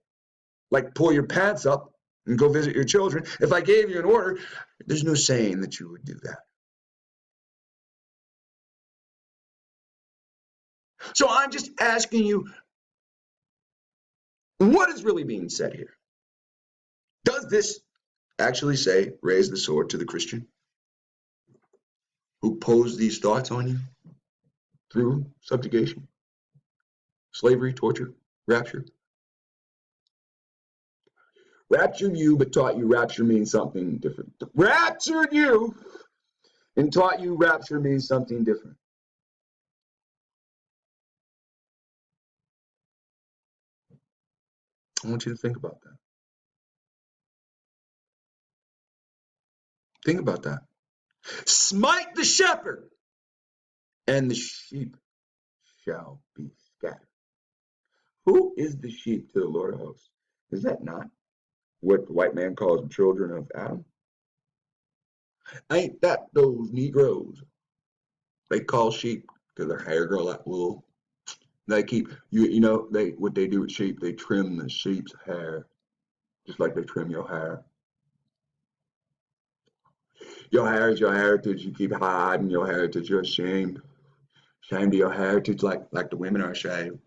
like pull your pants up and go visit your children. If I gave you an order, there's no saying that you would do that. So I'm just asking you, what is really being said here? Does this actually say, raise the sword to the Christian who posed these thoughts on you through subjugation, slavery, torture, rapture? Raptured you, but taught you rapture means something different. Raptured you and taught you rapture means something different. I want you to think about that. Think about that. Smite the shepherd, and the sheep shall be scattered. Who is the sheep to the Lord of hosts? Is that not what the white man calls the children of Adam? Ain't that those Negroes they call sheep because their hair grow like wool? They keep what they do with sheep, they trim the sheep's hair just like they trim your hair. Your hair is your heritage. You keep hiding your heritage. You're ashamed. Ashamed of your heritage like the women are ashamed.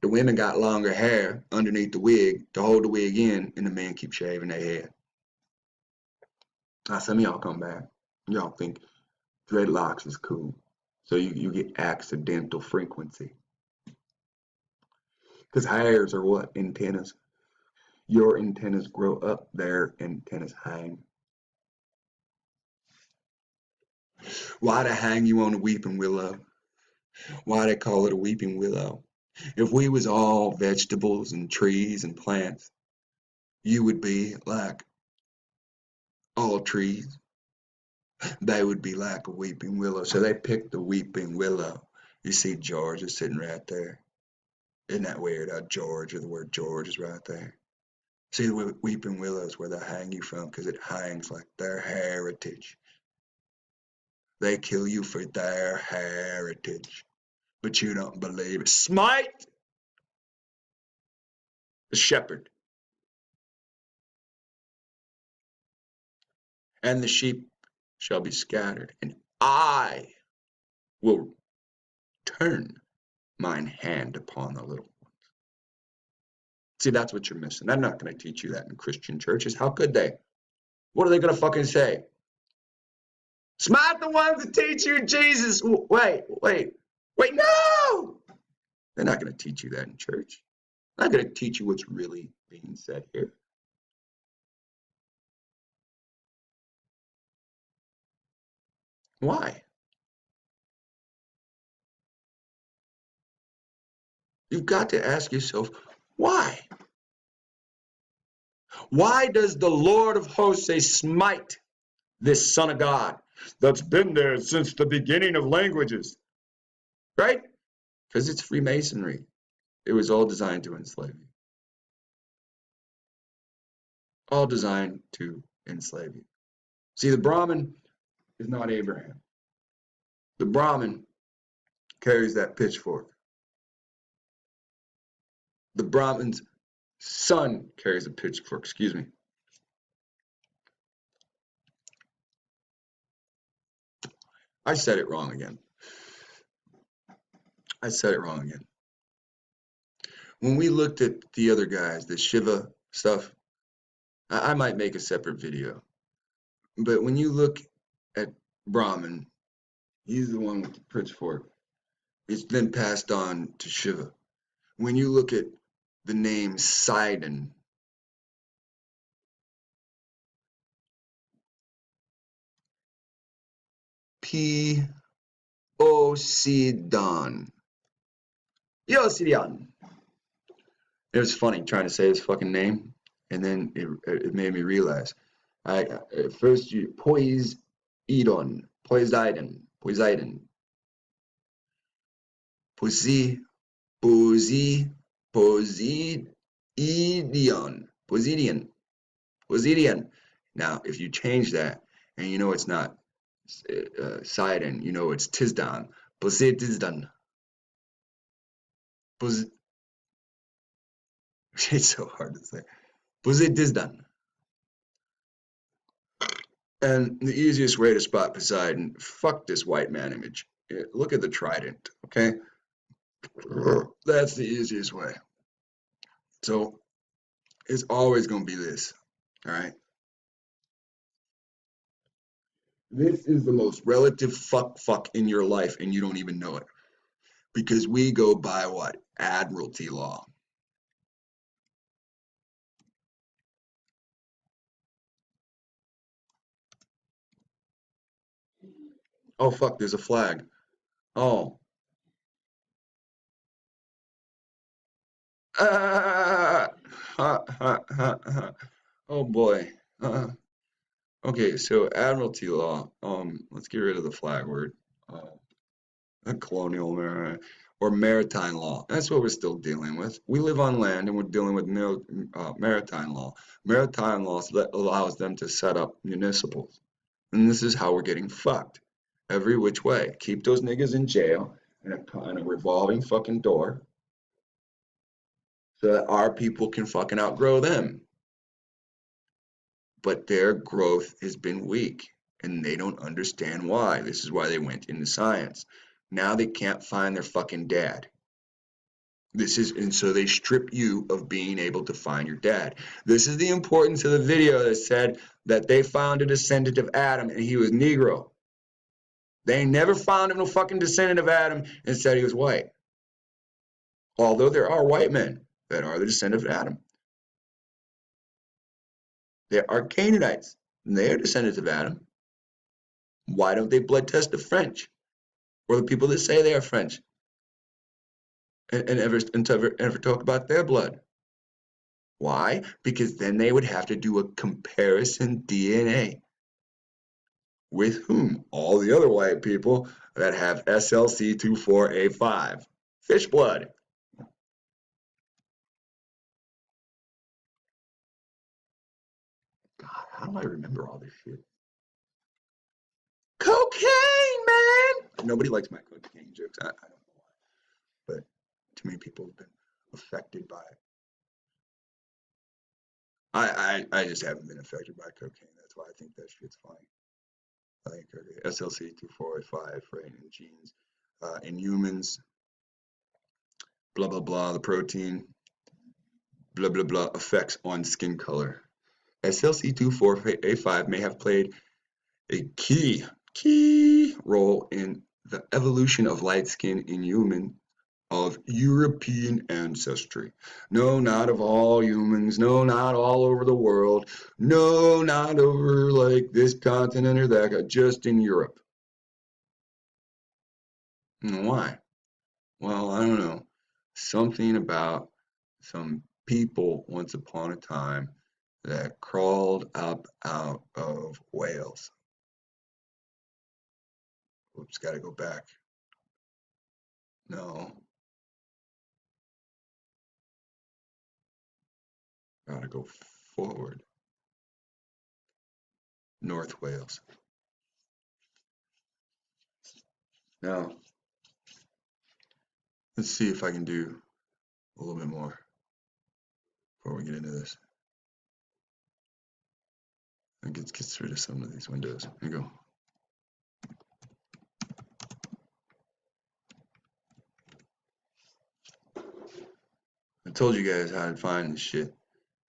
The women got longer hair underneath the wig to hold the wig in, and the men keep shaving their head. Now, some of y'all come back. Y'all think dreadlocks is cool. So you get accidental frequency. Because hairs are what? Antennas. Your antennas grow up, their antennas hang. Why to hang you on a weeping willow? Why they call it a weeping willow? If we was all vegetables and trees and plants, you would be like all trees. They would be like a weeping willow. So they picked the weeping willow. You see George is sitting right there. Isn't that weird how George, or the word George, is right there? See, the weeping willow is where they hang you from, because it hangs like their heritage. They kill you for their heritage, but you don't believe it. Smite the shepherd, and the sheep shall be scattered, and I will turn mine hand upon the little ones. See, that's what you're missing. I'm not going to teach you that in Christian churches. How could they? What are they going to fucking say? Smite the ones that teach you Jesus. Wait, no! They're not going to teach you that in church. They're not going to teach you what's really being said here. Why? You've got to ask yourself, why? Why does the Lord of hosts say, smite this Son of God that's been there since the beginning of languages? Right? Because it's Freemasonry. It was all designed to enslave you. All designed to enslave you. See, the Brahmin is not Abraham. The Brahmin carries that pitchfork. The Brahmin's son carries a pitchfork, excuse me. I said it wrong again. When we looked at the other guys, the Shiva stuff, I might make a separate video. But when you look at Brahman, he's the one with the pitchfork. It's then passed on to Shiva. When you look at the name Sidon, P-O-C-D-O-N. Yosidian. It was funny trying to say his fucking name, and then it made me realize. At first, Poseidon, Poseidon, Poseidion. Now, if you change that, and you know it's not Sidon, you know it's Tisdan, Poseidon. It's so hard to say. Poseidon. And the easiest way to spot Poseidon, fuck this white man image. Look at the trident, okay? That's the easiest way. So it's always going to be this, all right? This is the most relative fuck in your life, and you don't even know it. Because we go by what? Admiralty law. Oh, fuck, there's a flag. Oh. Oh, boy. Okay, so Admiralty law. Let's get rid of the flag word. Colonial or maritime law. That's what we're still dealing with. We live on land, and we're dealing with maritime law. Maritime law allows them to set up municipals. And this is how we're getting fucked. Every which way. Keep those niggas in jail in a revolving fucking door so that our people can fucking outgrow them. But their growth has been weak, and they don't understand why. This is why they went into science. Now they can't find their fucking dad. And so they strip you of being able to find your dad. This is the importance of the video that said that they found a descendant of Adam and he was Negro. They never found him no fucking descendant of Adam and said he was white. Although there are white men that are the descendant of Adam. They are Canaanites. And they are descendants of Adam. Why don't they blood test the French or the people that say they are French and ever talk about their blood? Why? Because then they would have to do a comparison DNA. With whom? All the other white people that have SLC24A5, fish blood. God, how do I remember all this shit? Cocaine, man! Nobody likes my cocaine jokes. I don't know why, but too many people have been affected by it. I just haven't been affected by cocaine. That's why I think that shit's funny. I think SLC24A5, right, in genes, in humans, blah, blah, blah, the protein, blah, blah, blah, effects on skin color. SLC24A5 may have played a key role in the evolution of light skin in humans of European ancestry. No, not of all humans. No, not all over the world. No, not over like this continent or that, just in Europe. Why? Well, I don't know. Something about some people once upon a time that crawled up out of whales. Oops, gotta go back. No. Gotta go forward. North Wales. Now, let's see if I can do a little bit more before we get into this. And gets rid of some of these windows. Here we go. I told you guys how to find this shit.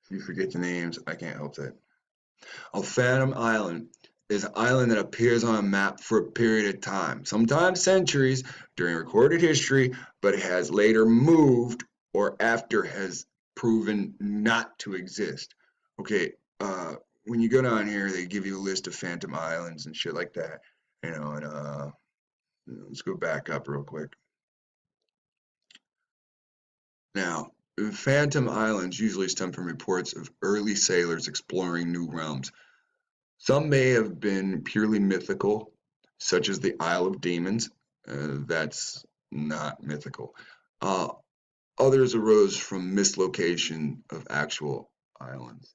If you forget the names, I can't help that. A Phantom Island is an island that appears on a map for a period of time, sometimes centuries during recorded history, but it has later moved or after has proven not to exist. Okay, when you go down here, they give you a list of Phantom Islands and shit like that, you know, and let's go back up real quick. Now, Phantom Islands usually stem from reports of early sailors exploring new realms. Some may have been purely mythical, such as the Isle of Demons. That's not mythical. Others arose from mislocation of actual islands.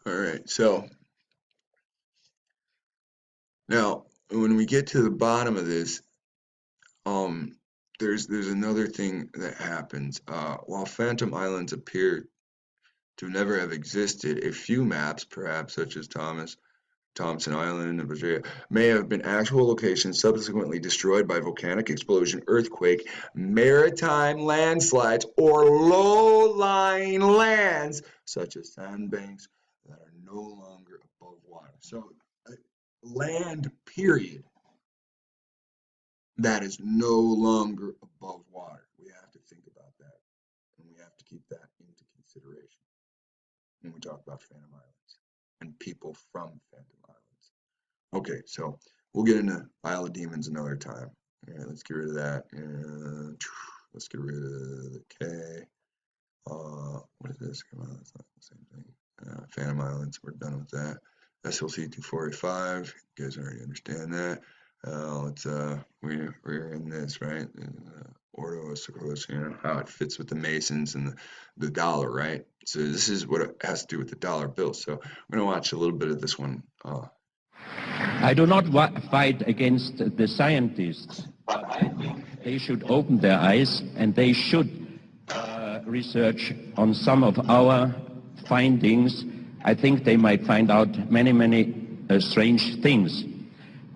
All right, so now when we get to the bottom of this, there's another thing that happens. While Phantom Islands appear to never have existed, a few maps, perhaps such as Thompson Island and Virginia, may have been actual locations subsequently destroyed by volcanic explosion, earthquake, maritime landslides, or low-lying lands, such as sandbanks that are no longer above water. So, land, period, that is no longer above water. We have to think about that, and we have to keep that into consideration when we talk about Phantom Islands and people from Phantom Islands. Okay, so we'll get into Isle of Demons another time. All right, let's get rid of that. Let's get rid of the K. What is this? Come on, that's not the same thing. Phantom Islands, we're done with that. SLC24A5, you guys already understand that. We're in this, right? Ordovician, you know, how it fits with the Masons and the dollar, right? So this is what it has to do with the dollar bill. So we're going to watch a little bit of this one. I do not fight against the scientists, but I think they should open their eyes and they should research on some of our findings. I think they might find out many strange things.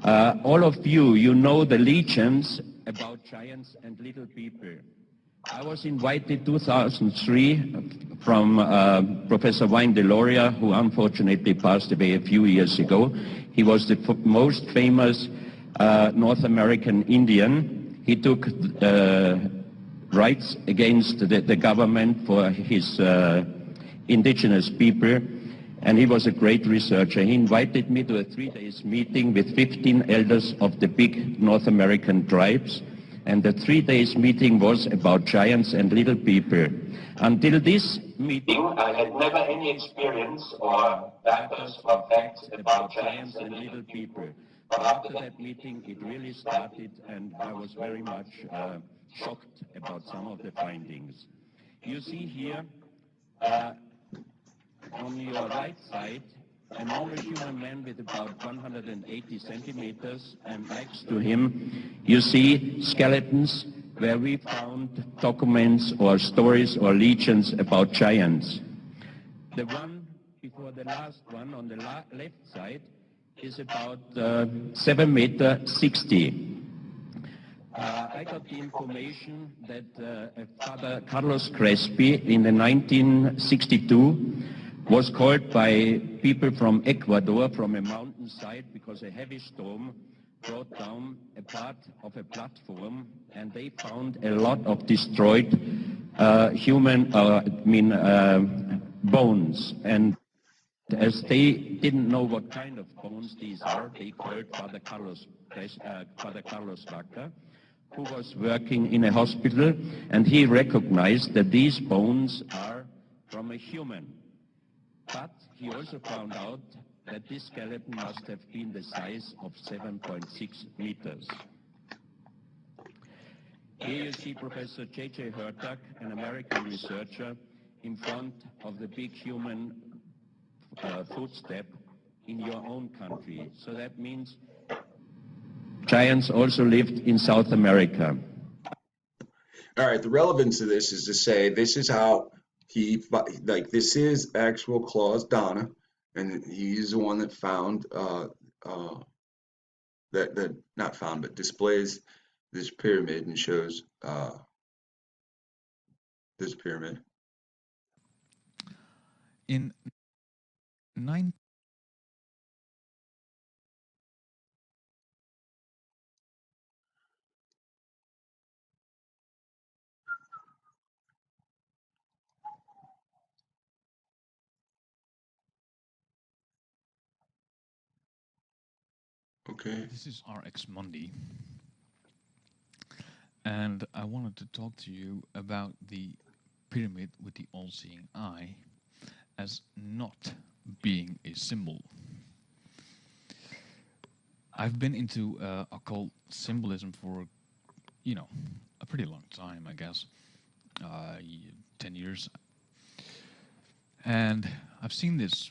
All of you know the legends about giants and little people. I was invited 2003 from Professor Wayne Deloria, who unfortunately passed away a few years ago. He was the most famous North American Indian. He took rights against the government for his indigenous people, and he was a great researcher. He invited me to a 3-day meeting with 15 elders of the big North American tribes, and the 3-day meeting was about giants and little people. Until this meeting, I had never any experience or data or facts about giants and little people. But after that meeting, it really started, and I was very much shocked about some of the findings. You see here, on your right side, a normal human man with about 180 centimeters, and next to him you see skeletons where we found documents or stories or legends about giants. The one before the last one on the left side is about 7 meter 60. I got the information that Father Carlos Crespi in the 1962 was called by people from Ecuador from a mountainside because a heavy storm brought down a part of a platform, and they found a lot of destroyed bones. And as they didn't know what kind of bones these are, they called Father Carlos Vaca, who was working in a hospital, and he recognized that these bones are from a human. But he also found out that this skeleton must have been the size of 7.6 meters. Here you see Professor J.J. Hertag, an American researcher, in front of the big human footstep in your own country. So that means giants also lived in South America. All right, the relevance of this is to say this is how this is actual Claus Donna, and he's the one that found but displays this pyramid and shows this pyramid. In 9 Okay. This is RX Mundi, and I wanted to talk to you about the pyramid with the all-seeing eye as not being a symbol. I've been into occult symbolism for, a pretty long time, I guess, 10 years. And I've seen this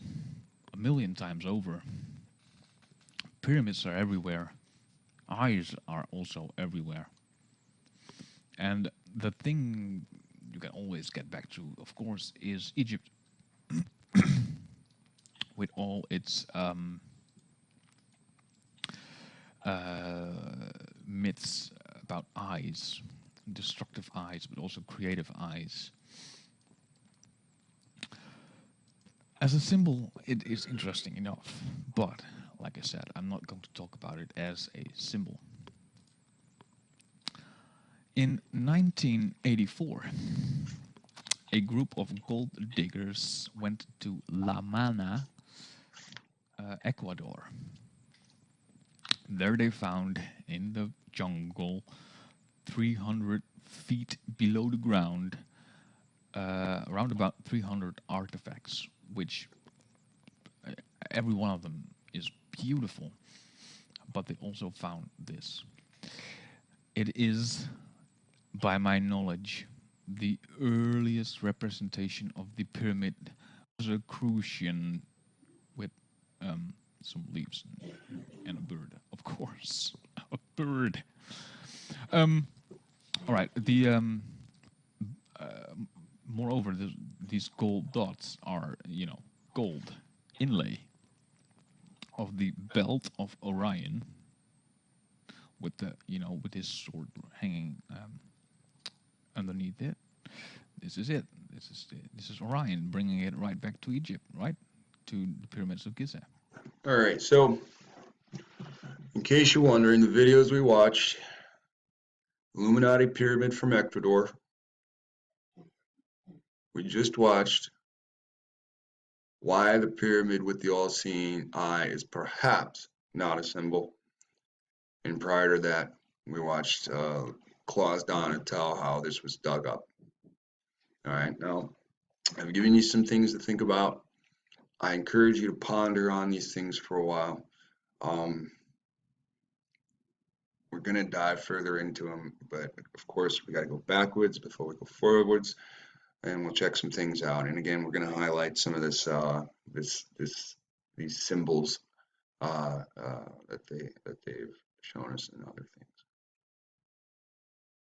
a million times over. Pyramids are everywhere. Eyes are also everywhere. And the thing you can always get back to, of course, is Egypt. With all its myths about eyes, destructive eyes, but also creative eyes. As a symbol, it is interesting enough, but like I said, I'm not going to talk about it as a symbol. In 1984, a group of gold diggers went to La Mana, Ecuador. There they found in the jungle, 300 feet below the ground, around about 300 artifacts, which every one of them is beautiful, but they also found this. It is, by my knowledge, the earliest representation of the pyramid. It was a Crucian with some leaves and a bird, of course. A bird. All right. Moreover, these gold dots are, gold inlay of the belt of Orion, with the, with his sword hanging underneath it. This is it. This is Orion bringing it right back to Egypt, right to the pyramids of Giza. All right. So, in case you're wondering, the videos we watched, Illuminati pyramid from Ecuador, We just watched why the pyramid with the all-seeing eye is perhaps not a symbol. And prior to that, we watched Claus Donna tell how this was dug up. All right, now I've given you some things to think about. I encourage you to ponder on these things for a while. We're going to dive further into them, but of course, we got to go backwards before we go forwards, and we'll check some things out. And again, we're going to highlight some of this, these symbols that they've shown us and other things.